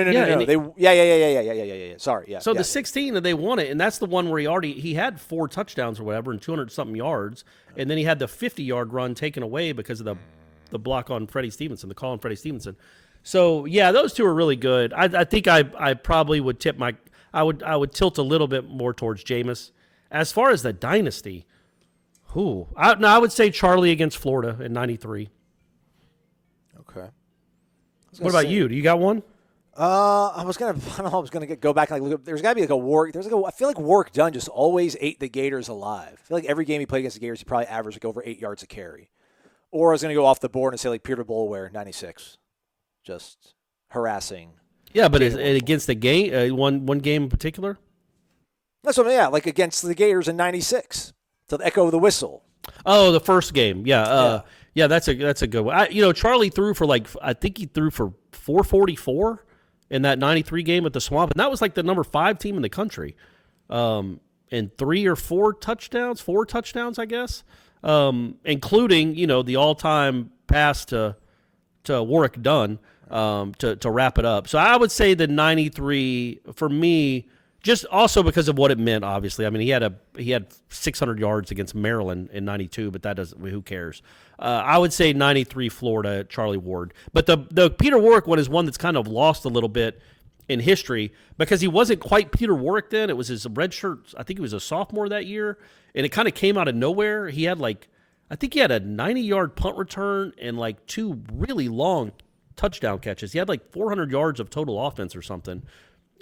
Yeah. Sorry. Yeah. So the 16 they won it, and that's the one where he had 4 touchdowns or whatever and 200 something yards, and then he had the 50-yard run taken away because of the block on Freddie Stevenson, the call on Freddie Stevenson. So yeah, those two are really good. I think I probably would tip I would tilt a little bit more towards Jameis. As far as the Dynasty, I would say Charlie against Florida in '93. Okay. What about you? Do you got one? I was gonna go back and look up. There's got to be like a Warwick. I feel like Warwick Dunn just always ate the Gators alive. I feel like every game he played against the Gators, he probably averaged like over 8 yards a carry. Or I was gonna go off the board and say like Peter Boulware, 96, just harassing. Yeah, but against the game, one game in particular. That's what I mean. Yeah, like against the Gators in '96, to the echo of the whistle. Oh, the first game. Yeah. Yeah, that's a good one. Charlie threw for I think he threw for 444 in that '93 game at the Swamp, and that was like the number 5 team in the country. And 3 or 4 touchdowns, I guess, including the all-time pass to Warwick Dunn. to wrap it up. So I would say the 93 for me, just also because of what it meant. Obviously, I mean he had 600 yards against Maryland in 92, but that doesn't. Who cares? I would say 93 Florida, Charlie Ward. But the Peter Warrick one is one that's kind of lost a little bit in history because he wasn't quite Peter Warrick then. It was his red shirt. I think he was a sophomore that year, and it kind of came out of nowhere. He had I think he had a 90-yard punt return and 2 really long touchdown catches. He had 400 yards of total offense or something.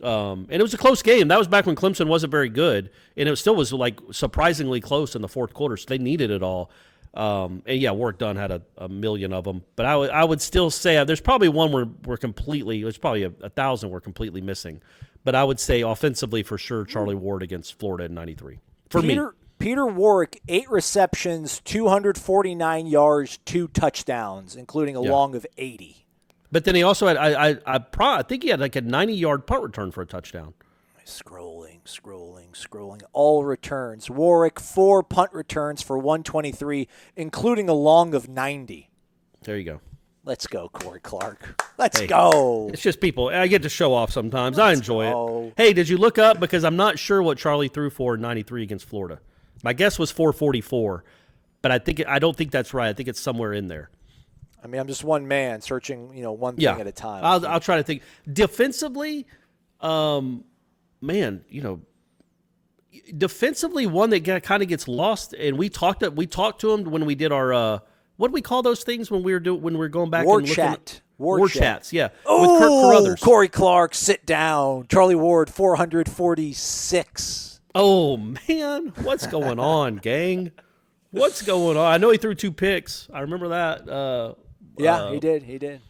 And it was a close game. That was back when Clemson wasn't very good, and it still was surprisingly close in the fourth quarter. So they needed it all. And yeah, Warrick Dunn had a million of them, but I would still say there's probably one where we're completely. There's probably 1,000 we're completely missing, but I would say offensively for sure Charlie Ward against Florida in '93 for me. Peter Warrick, 8 receptions, 249 yards, 2 touchdowns, including a long of 80. But then he also had I think he had a 90-yard punt return for a touchdown. Scrolling. All returns. Warrick, 4 punt returns for 123, including a long of 90. There you go. Let's go, Corey Clark. Let's go. It's just people. I get to show off sometimes. I enjoy it. Hey, did you look up? Because I'm not sure what Charlie threw for in 93 against Florida. My guess was 444, but I don't think that's right. I think it's somewhere in there. I mean, I'm just one man searching, one thing at a time. I'll try to think. Defensively, defensively, one that kind of gets lost, and we talked to him when we did our what do we call those things when we were going back and looking at War chats, yeah. Oh, with Kirk Carruthers. Corey Clark, sit down. Charlie Ward, 446. Oh man, what's going on, gang? What's going on? I know he threw 2 picks. I remember that. He did.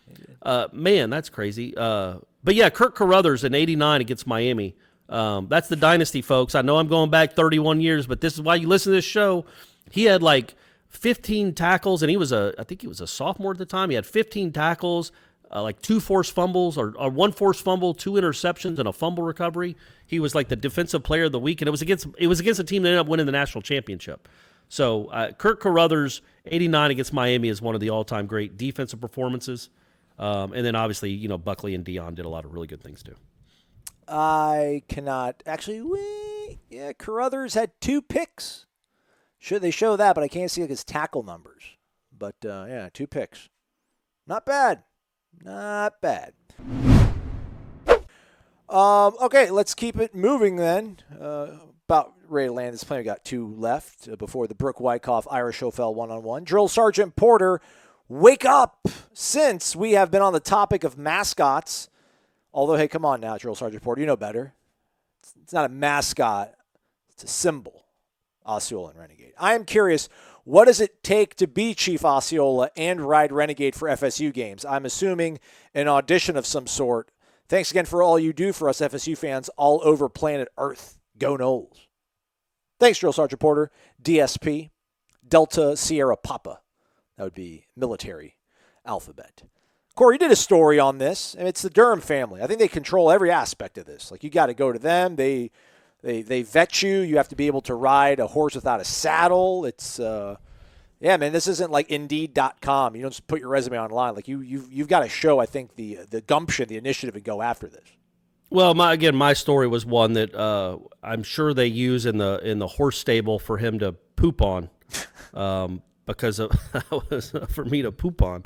Man, that's crazy. But yeah, Kirk Carruthers in '89 against Miami. That's the Dynasty, folks. I know I'm going back 31 years, but this is why you listen to this show. He had 15 tackles, and I think he was a sophomore at the time. He had 15 tackles, 2 forced fumbles, or 1 forced fumble, 2 interceptions, and a fumble recovery. He was the defensive player of the week, and it was against a team that ended up winning the national championship. So Kirk Carruthers, '89 against Miami is one of the all-time great defensive performances. And then obviously, Buckley and Dion did a lot of really good things too. I cannot actually. Carruthers had 2 picks. Should they show that? But I can't see his tackle numbers. But 2 picks. Not bad. Okay, let's keep it moving then. About ready to land this plane. We got 2 left before the Brooke Wyckoff, Ira Schoffel one-on-one. Drill Sergeant Porter, wake up! Since we have been on the topic of mascots, although, hey, come on now, Drill Sergeant Porter, you know better. It's not a mascot. It's a symbol. Osceola and Renegade. I am curious, what does it take to be Chief Osceola and ride Renegade for FSU games? I'm assuming an audition of some sort. Thanks again for all you do for us FSU fans all over planet Earth. Go Noles. Thanks, Drill Sergeant Porter. DSP, Delta Sierra Papa. That would be military alphabet. Corey, you did a story on this, and it's the Durham family. I think they control every aspect of this. You got to go to them. They vet you. You have to be able to ride a horse without a saddle. It's man, this isn't like Indeed.com. You don't just put your resume online. You've got to show, I think, the gumption, the initiative, and go after this. Well, my story was one that I'm sure they use in the horse stable for him to poop on, because of for me to poop on,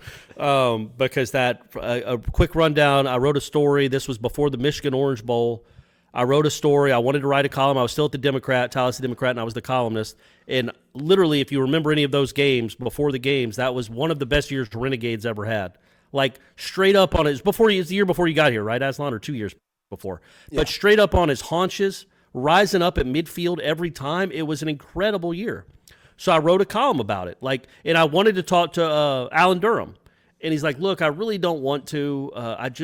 because that a quick rundown. I wrote a story. This was before the Michigan Orange Bowl. I wrote a story. I wanted to write a column. I was still at the Tallahassee Democrat, and I was the columnist. And literally, if you remember any of those games, before the games, that was one of the best years the Renegades ever had. Straight up on his it's the year before you got here, right, Aslan, or 2 years before. Yeah. But straight up on his haunches, rising up at midfield every time. It was an incredible year. So I wrote a column about it. And I wanted to talk to Alan Durham. And he's like, look, I really don't want to.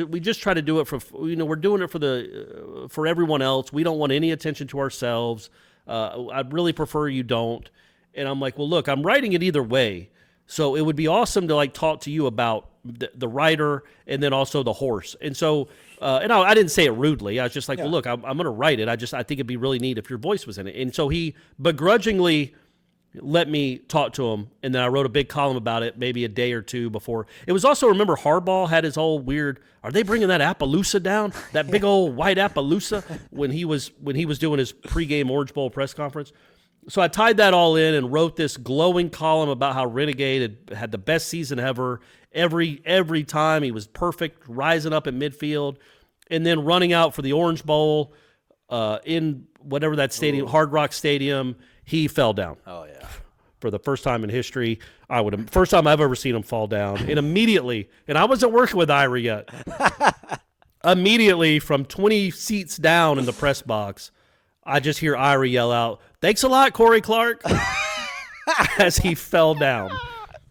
We just try to do it for, we're doing it for everyone else. We don't want any attention to ourselves. I'd really prefer you don't. And I'm like, well, look, I'm writing it either way. So it would be awesome to talk to you about the rider and then also the horse. And so, I didn't say it rudely. I was just like, well, look, I'm going to write it. I think it'd be really neat if your voice was in it. And so he begrudgingly let me talk to him. And then I wrote a big column about it maybe a day or two before. It was also, remember, Harbaugh had his whole weird, are they bringing that Appaloosa down? That big old white Appaloosa when he was doing his pregame Orange Bowl press conference. So I tied that all in and wrote this glowing column about how Renegade had the best season ever. Every time he was perfect, rising up at midfield, and then running out for the Orange Bowl in whatever that stadium, Hard Rock Stadium, he fell down. Oh, yeah. For the first time in history, first time I've ever seen him fall down. And immediately, and I wasn't working with Ira yet, immediately from 20 seats down in the press box, I just hear Ira yell out, "Thanks a lot, Corey Clark," as he fell down.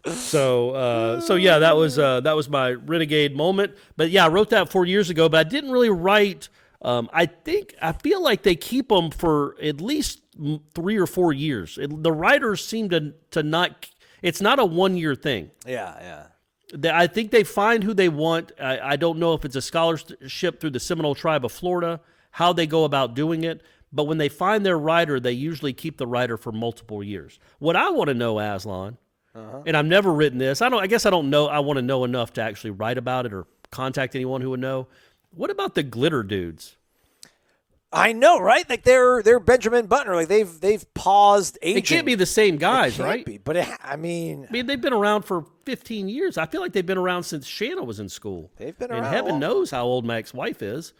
So yeah, that was my Renegade moment. But yeah, I wrote that 4 years ago, but I didn't really write. I feel like they keep them for at least 3 or 4 years. The writers seem to not. It's not a 1 year thing. Yeah. I think they find who they want. I don't know if it's a scholarship through the Seminole tribe of Florida, how they go about doing it. But when they find their writer, they usually keep the writer for multiple years. What I want to know, Aslan, and I've never written this. I guess I don't know. I want to know enough to actually write about it or contact anyone who would know. What about the glitter dudes? I know, right? Like they're Benjamin Button. Like they've paused aging. It can't be the same guys, It can't right? be, but I mean, they've been around for 15 years. I feel like they've been around since Shanna was in school. They've been and around. heaven knows how old my ex-wife is.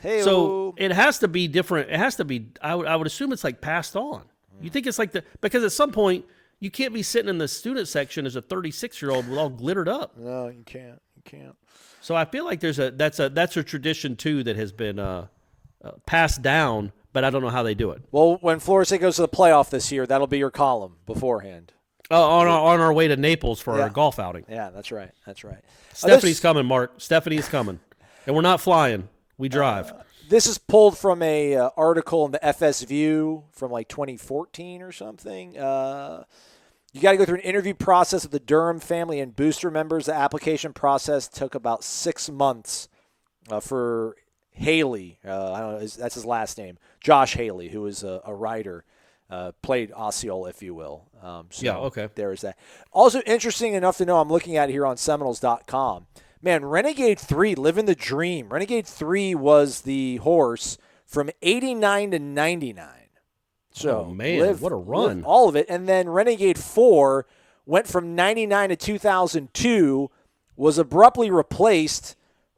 Hey-o. So it has to be different. It has to be. I would assume it's like passed on. You think it's like because at some point you can't be sitting in the student section as a 36-year-old with all glittered up. No, you can't. You can't. So I feel like that's a tradition too that has been passed down, but I don't know how they do it. Well, when Florida State goes to the playoff this year, that'll be your column beforehand. On our way to Naples for our golf outing. Yeah, that's right. That's right. Stephanie's coming, Mark. Stephanie's coming, and we're not flying. We drive. This is pulled from a article in the FS View from like 2014 or something. You got to go through an interview process with the Durham family and booster members. The application process took about 6 months for Haley. I don't know. That's his last name. Josh Haley, who is a writer, played Osceola, if you will. Yeah, okay. There is that. Also interesting enough to know, I'm looking at it here on Seminoles.com. Man, Renegade 3, living the dream. Renegade 3 was the horse from 89 to 99. So, oh, man, what a run. All of it. And then Renegade 4 went from 99 to 2002, was abruptly replaced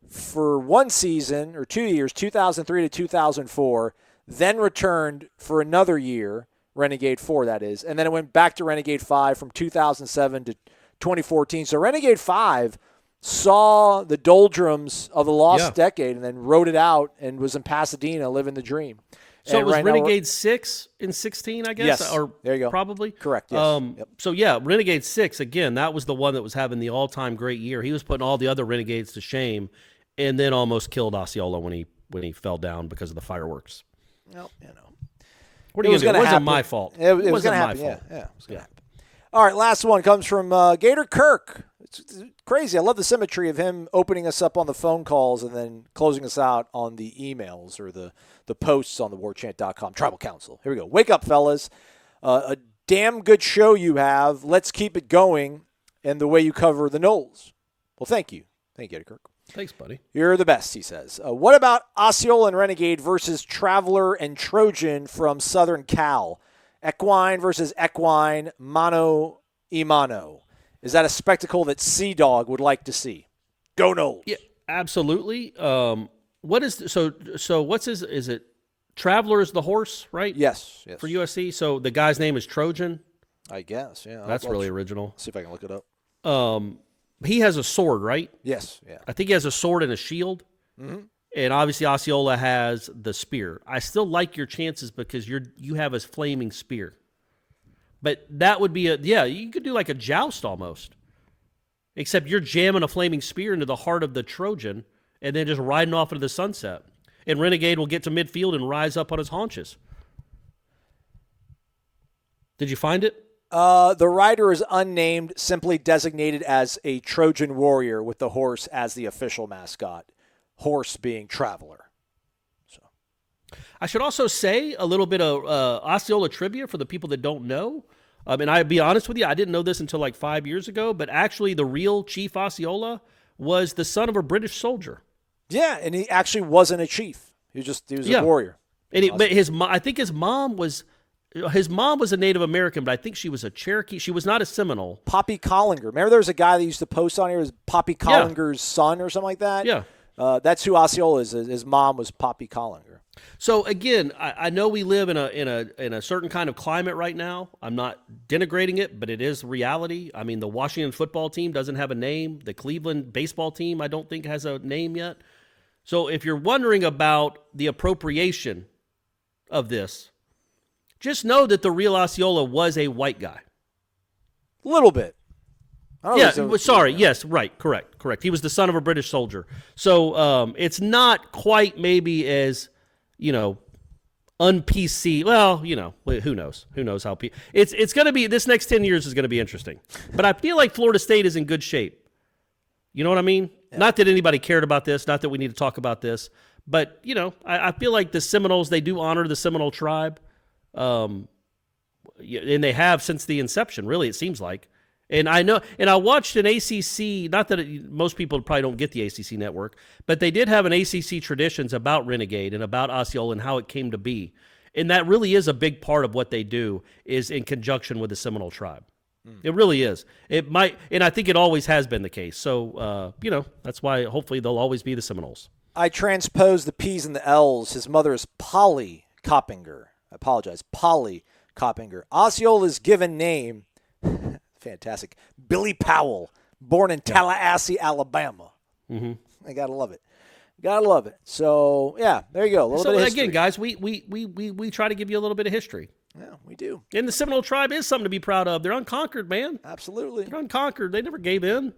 for one season or 2 years, 2003 to 2004, then returned for another year, Renegade 4 that is, and then it went back to Renegade 5 from 2007 to 2014. So Renegade 5 saw the doldrums of the lost decade and then wrote it out and was in Pasadena living the dream. So and it was right Renegade 6 in 16, I guess? Yes, or there you go. Probably? Correct, yes. Yep. So, yeah, Renegade 6, again, that was the one that was having the all-time great year. He was putting all the other Renegades to shame and then almost killed Osceola when he fell down because of the fireworks. Well, you know. What are you going to do? It wasn't my fault. It was wasn't going to my happen, fault. yeah. It was going to happen. All right, last one comes from Gator Kirk. It's crazy. I love the symmetry of him opening us up on the phone calls and then closing us out on the emails or the posts on the warchant.com Tribal Council. Here we go. Wake up, fellas. A damn good show you have. Let's keep it going and the way you cover the Noles. Well, thank you. Thank you, Gator Kirk. Thanks, buddy. You're the best, he says. What about Osceola and Renegade versus Traveler and Trojan from Southern Cal? Equine versus equine, mano y mano. Is that a spectacle that Sea Dog would like to see? Go Noles. Yeah, absolutely. What is so? What's his? Is it Traveler is the horse, right? Yes. For USC. So the guy's name is Trojan. I guess. Yeah. That's really original. See if I can look it up. He has a sword, right? Yes. Yeah. I think he has a sword and a shield. Mm-hmm. And obviously Osceola has the spear. I still like your chances because you have a flaming spear. But that would be you could do like a joust almost. Except you're jamming a flaming spear into the heart of the Trojan and then just riding off into the sunset. And Renegade will get to midfield and rise up on his haunches. Did you find it? The rider is unnamed, simply designated as a Trojan warrior with the horse as the official mascot. Horse being Traveler. So, I should also say a little bit of Osceola trivia for the people that don't know. And I'd be honest with you, I didn't know this until like 5 years ago, but actually the real Chief Osceola was the son of a British soldier. Yeah, and he actually wasn't a chief. He was a warrior. And but I think his mom was a Native American, but I think she was a Cherokee. She was not a Seminole. Poppy Collinger. Remember there was a guy that used to post on here, was Poppy Collinger's son or something like that? Yeah. That's who Osceola is. His mom was Poppy Collinger. So again, I know we live in a certain kind of climate right now. I'm not denigrating it, but it is reality. I mean, the Washington football team doesn't have a name. The Cleveland baseball team, I don't think, has a name yet. So if you're wondering about the appropriation of this, just know that the real Osceola was a white guy. A little bit. Yes, right, correct. He was the son of a British soldier. So it's not quite maybe as, un-PC. Well, who knows? Who knows how it's going to be, this next 10 years is going to be interesting. But I feel like Florida State is in good shape. You know what I mean? Yeah. Not that anybody cared about this, not that we need to talk about this, but, I feel like the Seminoles, they do honor the Seminole tribe. And they have since the inception, really, it seems like. And I know, and I watched an ACC, not that most people probably don't get the ACC network, but they did have an ACC traditions about Renegade and about Osceola and how it came to be. And that really is a big part of what they do, is in conjunction with the Seminole tribe. It really is. It might, and I think it always has been the case. So, that's why hopefully they'll always be the Seminoles. I transposed the P's and the L's. His mother is Polly Coppinger. I apologize. Polly Coppinger. Osceola's given name, fantastic, Billy Powell, born in Tallahassee, Alabama. Mm-hmm. I gotta love it. Gotta love it. So yeah, there you go. A little bit of history. Again, guys, we try to give you a little bit of history. Yeah, we do. And the Seminole tribe is something to be proud of. They're unconquered, man. Absolutely. They're unconquered. They never gave in.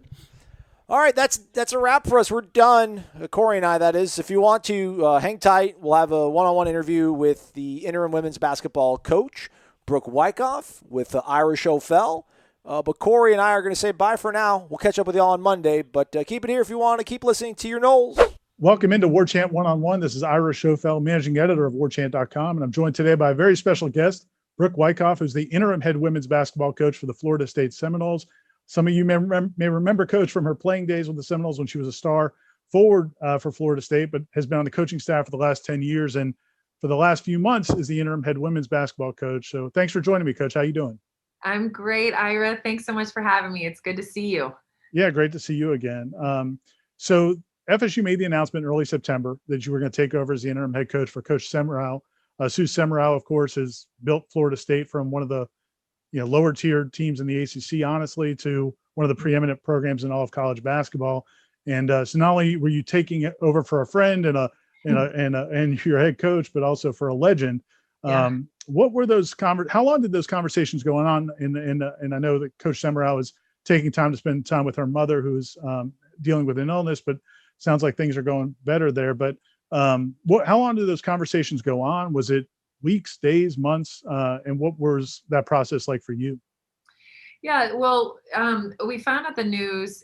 All right, that's a wrap for us. We're done. Corey and I, that is. If you want to hang tight, we'll have a one-on-one interview with the interim women's basketball coach, Brooke Wyckoff, with Ira Schoffel. But Corey and I are going to say bye for now. We'll catch up with y'all on Monday. But keep it here if you want to keep listening to your Noles. Welcome into Warchant One-on-One. This is Ira Schoffel, managing editor of Warchant.com, and I'm joined today by a very special guest, Brooke Wyckoff, who's the interim head women's basketball coach for the Florida State Seminoles. Some of you may remember Coach from her playing days with the Seminoles when she was a star forward for Florida State, but has been on the coaching staff for the last 10 years, and for the last few months is the interim head women's basketball coach. So thanks for joining me, Coach. How you doing? I'm great, Ira. Thanks so much for having me. It's good to see you. Yeah, great to see you again. So FSU made the announcement in early September that you were going to take over as the interim head coach for Coach Semrau. Sue Semrau, of course, has built Florida State from one of the lower tiered teams in the ACC, honestly, to one of the preeminent programs in all of college basketball. And so not only were you taking it over for a friend and your head coach, but also for a legend. Yeah. What were those how long did those conversations go on? And I know that Coach Semrau is taking time to spend time with her mother, who's dealing with an illness, but sounds like things are going better there. But how long did those conversations go on? Was it weeks, days, months? And what was that process like for you? Yeah, well, we found out the news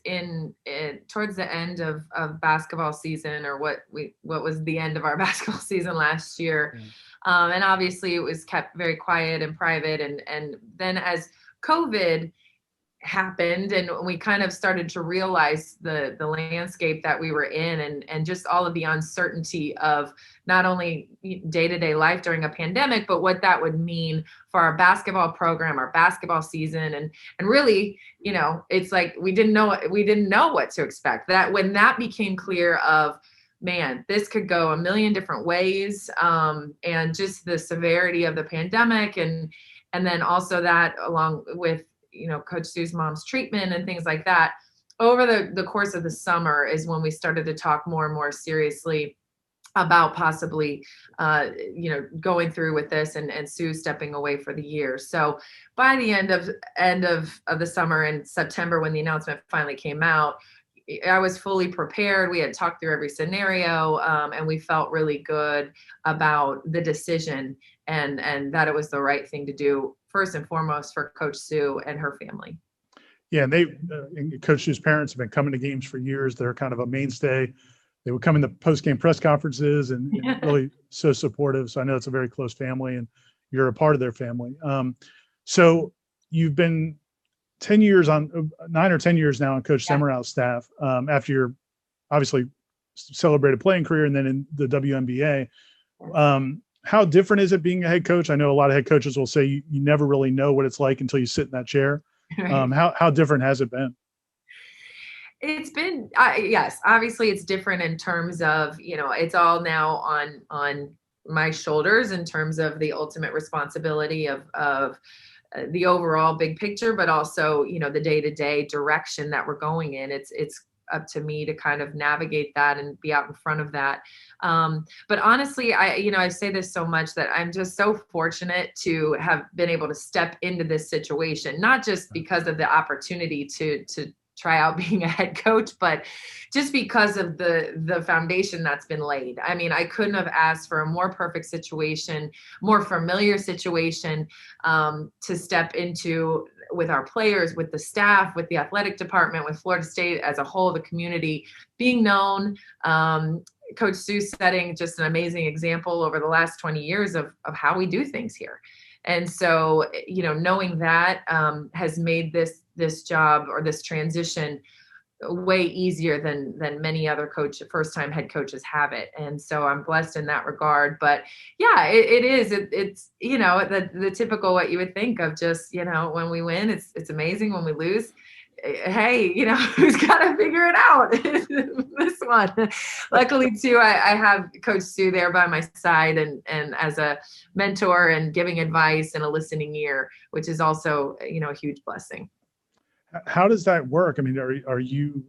towards the end of basketball season, or what was the end of our basketball season last year. And obviously it was kept very quiet and private. And then as COVID happened and we kind of started to realize the landscape that we were in, and just all of the uncertainty of not only day-to-day life during a pandemic, but what that would mean for our basketball program, our basketball season. And really, it's like we didn't know what to expect. That when that became clear of, man, this could go a million different ways, and just the severity of the pandemic, and then also that along with Coach Sue's mom's treatment and things like that, over the course of the summer is when we started to talk more and more seriously about possibly, going through with this, and Sue stepping away for the year. So by the end of the summer in September, when the announcement finally came out, I was fully prepared. We had talked through every scenario, and we felt really good about the decision and that it was the right thing to do, first and foremost for Coach Sue and her family. Yeah, and Coach Sue's parents have been coming to games for years. They're kind of a mainstay. They would come in the post-game press conferences and really so supportive. So I know it's a very close family, and you're a part of their family. So you've been 10 years on 9 or 10 years now on Coach Yeah. Semrau's staff, after your obviously celebrated playing career and then in the WNBA. How different is it being a head coach? I know a lot of head coaches will say you never really know what it's like until you sit in that chair. Right. How different has it been? It's been, yes, obviously it's different in terms of, it's all now on my shoulders in terms of the ultimate responsibility of the overall big picture, but also, the day-to-day direction that we're going in. It's up to me to kind of navigate that and be out in front of that. But honestly, I say this so much that I'm just so fortunate to have been able to step into this situation, not just because of the opportunity to try out being a head coach, but just because of the foundation that's been laid. I mean, I couldn't have asked for a more perfect situation, more familiar situation to step into with our players, with the staff, with the athletic department, with Florida State as a whole, the community being known. Coach Sue setting just an amazing example over the last 20 years of how we do things here. And so, knowing that has made this job or this transition way easier than many other first-time head coaches have it. And so I'm blessed in that regard. But yeah, it is. It's the typical what you would think of just, when we win, it's amazing. When we lose, hey, who's got to figure it out? This one. Luckily, too, I have Coach Sue there by my side and as a mentor and giving advice and a listening ear, which is also, a huge blessing. How does that work? I mean, are you,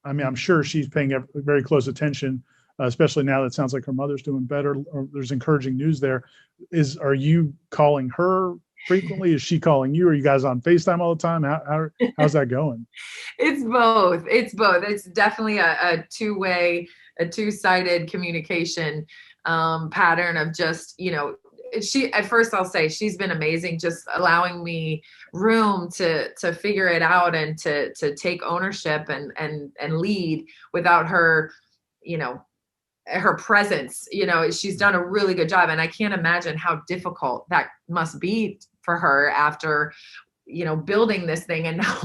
I'm sure she's paying very close attention, especially now that it sounds like her mother's doing better, or there's encouraging news there. Are you calling her frequently? Is she calling you? Are you guys on FaceTime all the time? How's that going? It's both. It's definitely a two-way, a two-sided communication pattern of just, at first I'll say she's been amazing, just allowing me room to figure it out and to take ownership and lead without her, her presence. She's done a really good job, and I can't imagine how difficult that must be for her after building this thing and now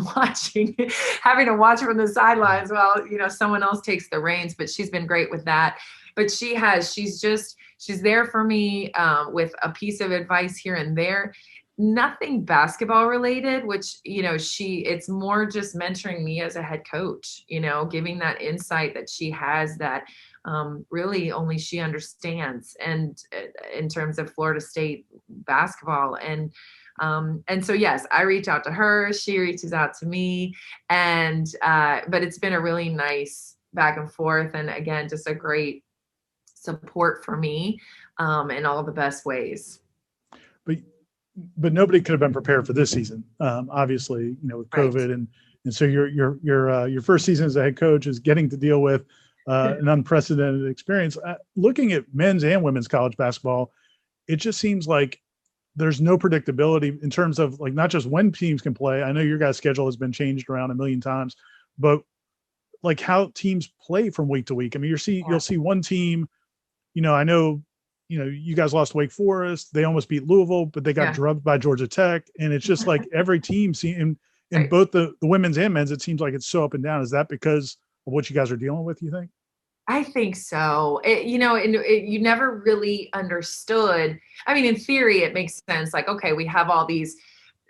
having to watch from the sidelines while someone else takes the reins. But she's been great with that. But she's there for me with a piece of advice here and there. Nothing basketball related, which, it's more just mentoring me as a head coach, giving that insight that she has that really only she understands. And in terms of Florida State basketball. And so, yes, I reach out to her, she reaches out to me, and but it's been a really nice back and forth. And again, just a great support for me in all the best ways. But nobody could have been prepared for this season. Obviously, with COVID, right. and so your first season as a head coach is getting to deal with an unprecedented experience. Looking at men's and women's college basketball, it just seems like there's no predictability in terms of like not just when teams can play. I know your guys' schedule has been changed around a million times, but like how teams play from week to week. I mean, you'll see one team. I know. You guys lost Wake Forest. They almost beat Louisville, but they got drubbed by Georgia Tech. And it's just like every team in right. both the women's and men's, it seems like it's so up and down. Is that because of what you guys are dealing with, you think? I think so. You never really understood. I mean, in theory, it makes sense. Like, okay, we have all these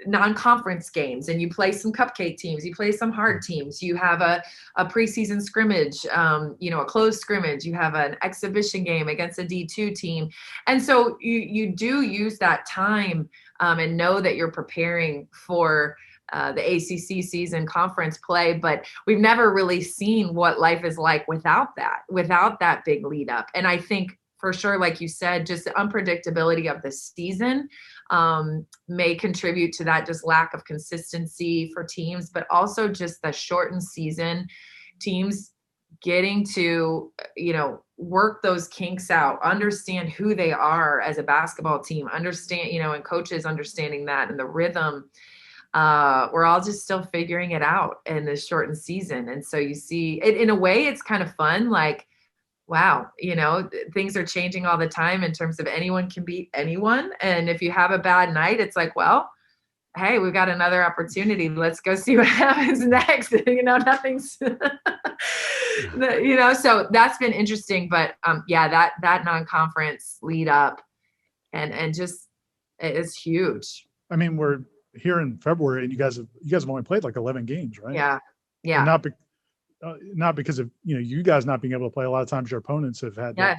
non-conference games and you play some cupcake teams, you play some hard teams, you have a preseason scrimmage, a closed scrimmage, you have an exhibition game against a D2 team. And so you do use that time and know that you're preparing for the ACC season conference play, but we've never really seen what life is like without that big lead up. And I think for sure, like you said, just the unpredictability of the season may contribute to that just lack of consistency for teams, but also just the shortened season, teams getting to, work those kinks out, understand who they are as a basketball team, understand, and coaches understanding that and the rhythm. We're all just still figuring it out in this shortened season. And so you see it in a way, it's kind of fun. Like, wow, things are changing all the time in terms of anyone can beat anyone. And if you have a bad night, it's like, well, hey, we've got another opportunity. Let's go see what happens next. Nothing's, so that's been interesting. But that non-conference lead up and just it's huge. I mean, we're here in February, and you guys have only played like 11 games, right? Yeah. And not because of you guys not being able to play. A lot of times your opponents have had to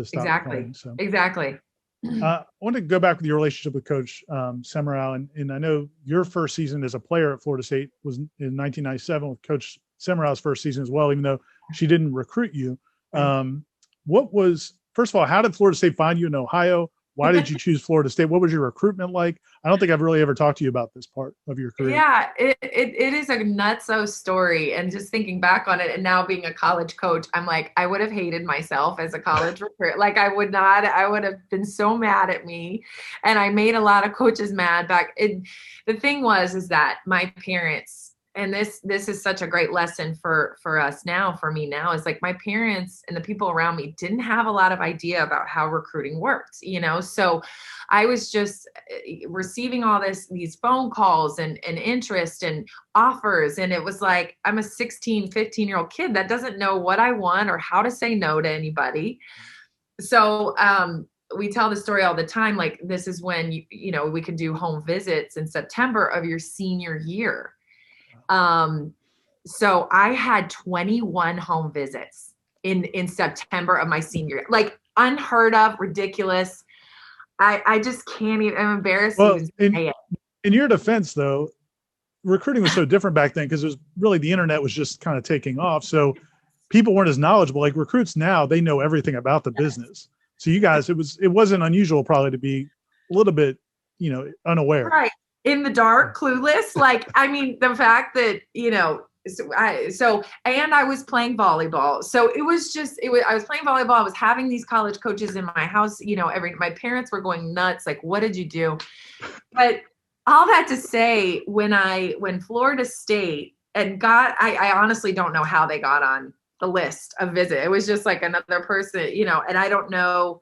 stop playing. So exactly. I want to go back with your relationship with Coach Seminoles, and I know your first season as a player at Florida State was in 1997 with Coach Seminoles' first season as well, even though she didn't recruit you. First of all, how did Florida State find you in Ohio? Why did you choose Florida State? What was your recruitment like? I don't think I've really ever talked to you about this part of your career. Yeah, it is a nutso story. And just thinking back on it and now being a college coach, I'm like, I would have hated myself as a college recruit. Like I would have been so mad at me. And I made a lot of coaches mad back. The thing is that my parents, and this is such a great lesson for us now, for me now, is like my parents and the people around me didn't have a lot of idea about how recruiting worked, so I was just receiving all these phone calls and interest and offers. And it was like, I'm a 16, 15-year-old kid that doesn't know what I want or how to say no to anybody. So, we tell the story all the time. Like this is when, we could do home visits in September of your senior year. So I had 21 home visits in September of my senior year, like unheard of, ridiculous. I just can't even, I'm embarrassed to even say it. In your defense though, recruiting was so different back then because it was really, the internet was just kind of taking off. So people weren't as knowledgeable. Like recruits now, they know everything about the business. So you guys, it wasn't unusual probably to be a little bit, unaware. Right. In the dark, clueless. Like, I mean, the fact that, and I was playing volleyball. So I was playing volleyball. I was having these college coaches in my house, my parents were going nuts. Like, what did you do? But all that to say, when Florida State I honestly don't know how they got on the list of visit. It was just like another person, and I don't know.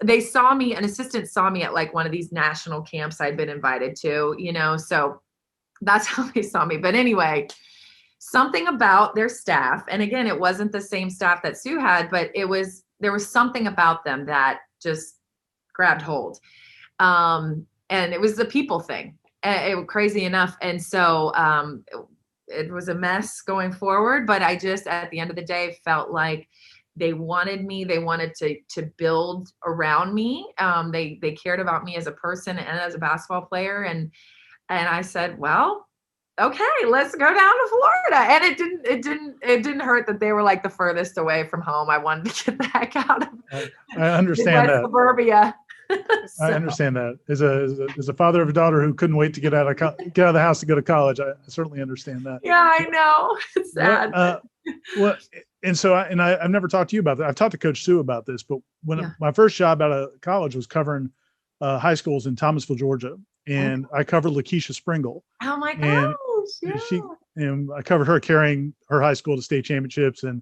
They saw me, an assistant saw me at like one of these national camps I'd been invited to, so that's how they saw me. But anyway, something about their staff, and again, it wasn't the same staff that Sue had, but there was something about them that just grabbed hold. And it was the people thing. It was crazy enough. And so it was a mess going forward, but I just, at the end of the day, felt like they wanted me. They wanted to build around me. They cared about me as a person and as a basketball player. And I said, well, okay, let's go down to Florida. And it didn't hurt that they were like the furthest away from home. I wanted to get the heck out of I understand that. Suburbia. I understand that. As a father of a daughter who couldn't wait to get out of the house to go to college, I certainly understand that. Yeah, I know. It's sad. And so I've never talked to you about that. I've talked to Coach Sue about this, but when my first job out of college was covering high schools in Thomasville, Georgia, and I covered Lakeisha Springle. Oh my gosh! And I covered her carrying her high school to state championships, and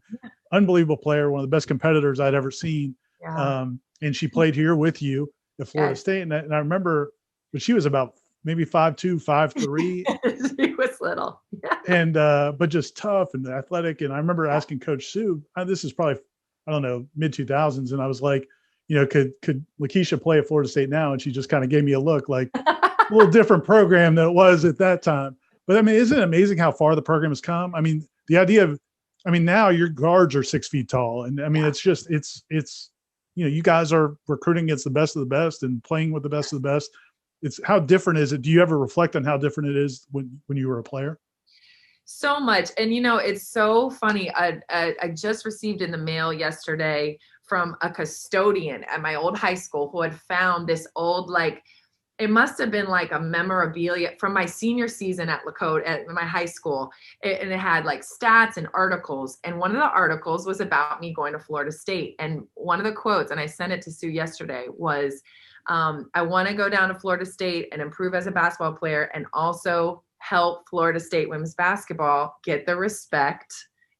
unbelievable player, one of the best competitors I'd ever seen. Yeah. And she played here with you at Florida State, and I remember, but she was about maybe 5'2", 5'3". She was little. Yeah. And but just tough and athletic. And I remember asking Coach Sue, this is probably, I don't know, mid 2000s, and I was like, could Lakeisha play at Florida State now? And she just kind of gave me a look, like a little different program than it was at that time. But I mean, isn't it amazing how far the program has come? I mean, the idea of, now your guards are 6 feet tall, and I mean, it's just it's you guys are recruiting against the best of the best and playing with the best of the best. It's how different is it? Do you ever reflect on how different it is when you were a player? So much. And, it's so funny. I just received in the mail yesterday from a custodian at my old high school who had found this old, it must have been like a memorabilia from my senior season at Lakota at my high school. And it had like stats and articles. And one of the articles was about me going to Florida State. And one of the quotes, and I sent it to Sue yesterday, was, I want to go down to Florida State and improve as a basketball player, and also help Florida State women's basketball get the respect,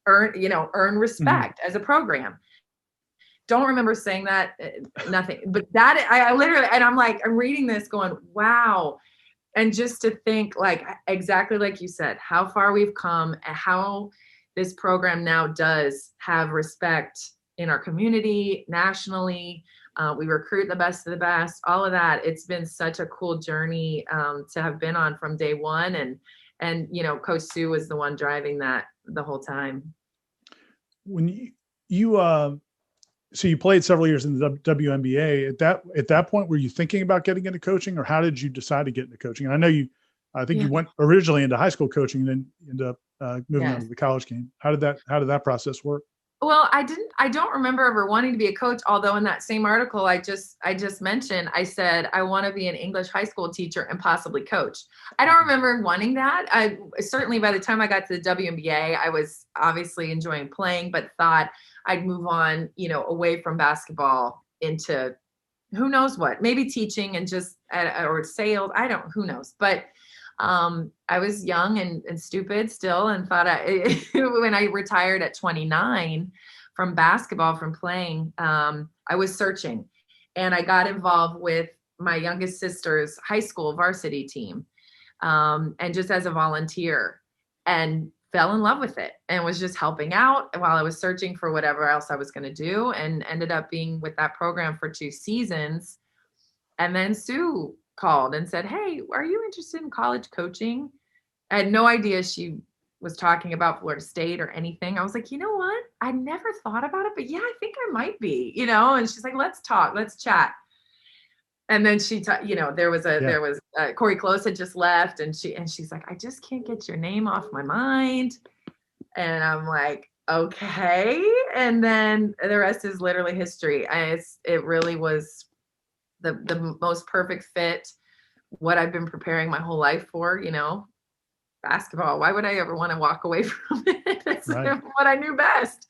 earn respect as a program. Don't remember saying that, nothing, but that I literally, and I'm reading this going, wow, And just to think, like, exactly like you said, how far we've come and how this program now does have respect in our community, nationally. We recruit the best of the best, all of that. It's been such a cool journey to have been on from day one. And Coach Sue was the one driving that the whole time. When so you played several years in the WNBA. At that point, were you thinking about getting into coaching, or how did you decide to get into coaching? And I know I think you went originally into high school coaching and then ended up moving on to the college game. How did that process work? Well, I don't remember ever wanting to be a coach, although in that same article I just mentioned, I said, I want to be an English high school teacher and possibly coach. I don't remember wanting that. I certainly, by the time I got to the WNBA, I was obviously enjoying playing, but thought I'd move on, away from basketball into who knows what, maybe teaching and just, or sales. Who knows, but I was young and stupid still, and thought when I retired at 29 from basketball, from playing, I was searching, and I got involved with my youngest sister's high school varsity team, and just as a volunteer, and fell in love with it, and was just helping out while I was searching for whatever else I was going to do, and ended up being with that program for 2 seasons. And then Sue called and said, "Hey, are you interested in college coaching?" I had no idea she was talking about Florida State or anything. I was like, you know what? I never thought about it, but yeah, I think I might be, and she's like, let's talk, let's chat. And then there was Corey Close had just left, and she's like, I just can't get your name off my mind. And I'm like, okay. And then the rest is literally history. It really was the most perfect fit, what I've been preparing my whole life for, basketball. Why would I ever want to walk away from it? That's right. What I knew best.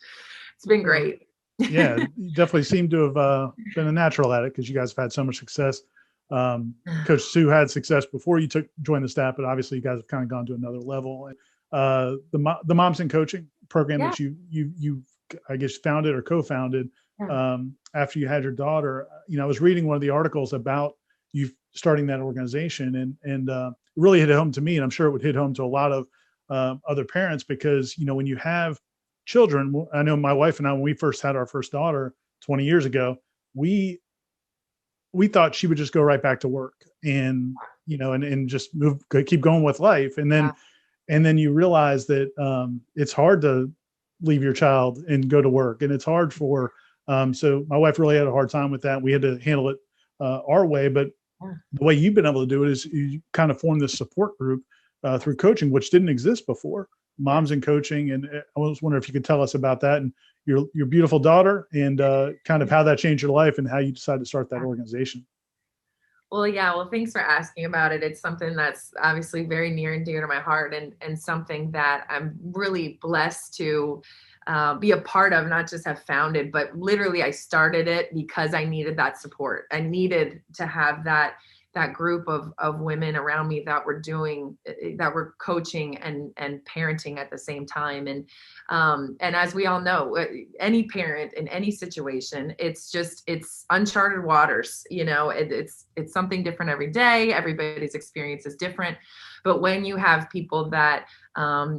It's been great. Yeah, you definitely seem to have been a natural at it, because you guys have had so much success. Coach Sue had success before you joined the staff, but obviously you guys have kind of gone to another level. The Moms in Coaching program that you I guess founded or co-founded after you had your daughter. I was reading one of the articles about you starting that organization, and it really hit home to me, and I'm sure it would hit home to a lot of other parents, because when you have children, I know my wife and I, when we first had our first daughter 20 years ago, we thought she would just go right back to work and and just keep going with life, and then you realize that it's hard to leave your child and go to work, and it's hard for so my wife really had a hard time with that. We had to handle it our way, but the way you've been able to do it is you kind of form this support group through coaching, which didn't exist before. Moms in Coaching. And I was wondering if you could tell us about that and your beautiful daughter, and kind of how that changed your life and how you decided to start that organization. Well, yeah. Well, thanks for asking about it. It's something that's obviously very near and dear to my heart, and something that I'm really blessed to be a part of, not just have founded, but literally I started it because I needed that support. I needed to have that group of women around me that were coaching and parenting at the same time. And as we all know, any parent in any situation, it's uncharted waters. It's something different every day. Everybody's experience is different. But when you have people that,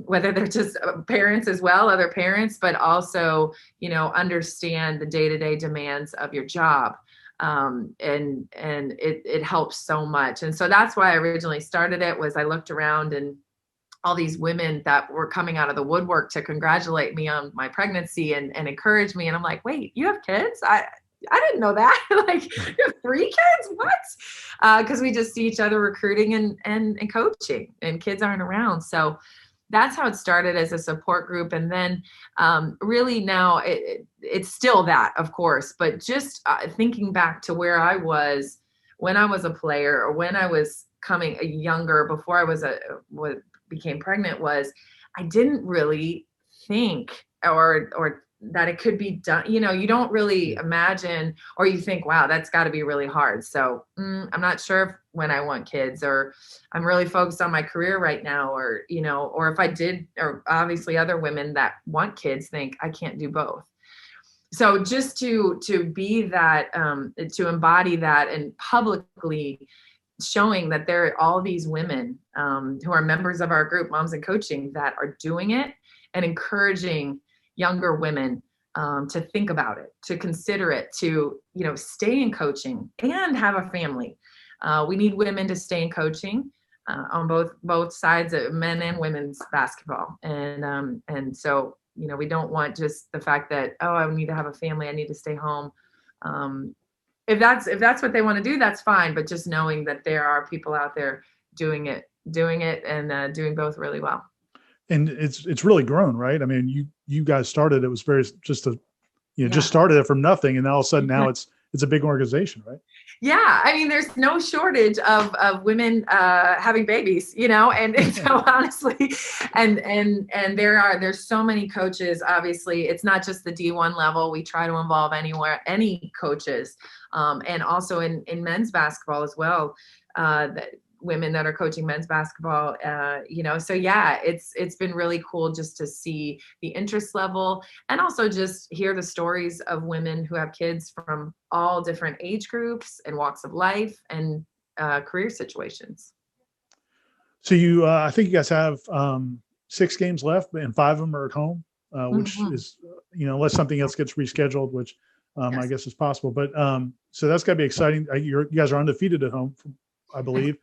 whether they're just parents as well, other parents, but also, understand the day-to-day demands of your job, and it helps so much. And so that's why I originally started it. Was I looked around and all these women that were coming out of the woodwork to congratulate me on my pregnancy and encourage me. And I'm like, wait, you have kids? I didn't know that. Like, you have 3 kids? What? Because we just see each other recruiting and coaching, and kids aren't around. So that's how it started, as a support group. And then really now it's still that, of course, but just thinking back to where I was when I was a player, or when I was coming younger, before I became pregnant, was I didn't really think or that it could be done. You don't really imagine, or you think, wow, that's got to be really hard. So I'm not sure when I want kids, or I'm really focused on my career right now, or if I did, or obviously other women that want kids think I can't do both. So just to be that, to embody that and publicly showing that there are all these women who are members of our group, Moms in Coaching, that are doing it and encouraging younger women to think about it, to consider it, to, stay in coaching and have a family. We need women to stay in coaching on both sides of men and women's basketball. And so, we don't want just the fact that, oh, I need to have a family, I need to stay home. If that's what they want to do, that's fine. But just knowing that there are people out there doing it and doing both really well. And it's really grown, right? I mean, you guys started, it was just started it from nothing. And all of a sudden now it's a big organization, right? Yeah. I mean, there's no shortage of women having babies, and so honestly, and there's so many coaches. Obviously, it's not just the D1 level. We try to involve any coaches, and also in men's basketball as well. Women that are coaching men's basketball, so yeah, it's been really cool just to see the interest level and also just hear the stories of women who have kids from all different age groups and walks of life and career situations. So I think you guys have 6 games left and 5 of them are at home, which is, unless something else gets rescheduled, which yes. I guess is possible. But so that's gotta be exciting. You guys are undefeated at home, I believe.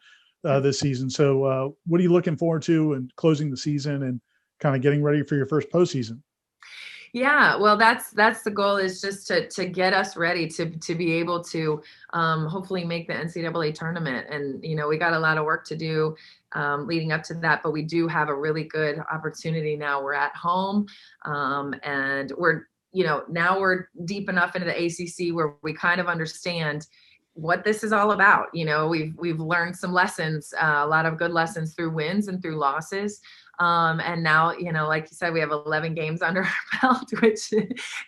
This season. So what are you looking forward to in closing the season and kind of getting ready for your first postseason? Yeah, well, that's the goal, is just to get us ready to be able to hopefully make the NCAA tournament. And, we got a lot of work to do leading up to that, but we do have a really good opportunity now. We're at home and now we're deep enough into the ACC where we kind of understand what this is all about. We've learned some lessons, a lot of good lessons through wins and through losses. And now, like you said, we have 11 games under our belt, which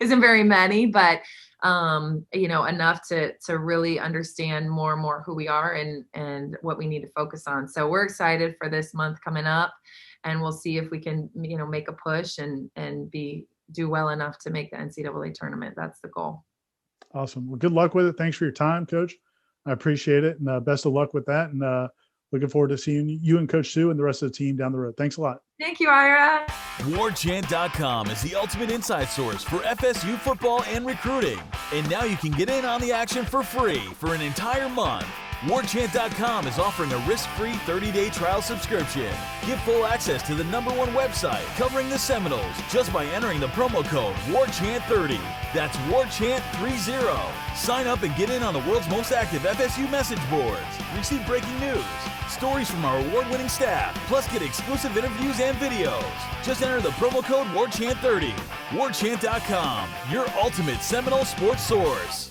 isn't very many, but, enough to really understand more and more who we are and what we need to focus on. So we're excited for this month coming up, and we'll see if we can, make a push and do well enough to make the NCAA tournament. That's the goal. Awesome. Well, good luck with it. Thanks for your time, Coach. I appreciate it. And best of luck with that. And looking forward to seeing you and Coach Sue and the rest of the team down the road. Thanks a lot. Thank you, Ira. Warchant.com is the ultimate inside source for FSU football and recruiting. And now you can get in on the action for free for an entire month. Warchant.com is offering a risk-free 30-day trial subscription. Get full access to the #1 website covering the Seminoles just by entering the promo code WARCHANT30. That's WARCHANT30. Sign up and get in on the world's most active FSU message boards. Receive breaking news, stories from our award-winning staff, plus get exclusive interviews and videos. Just enter the promo code WARCHANT30. Warchant.com, your ultimate Seminole sports source.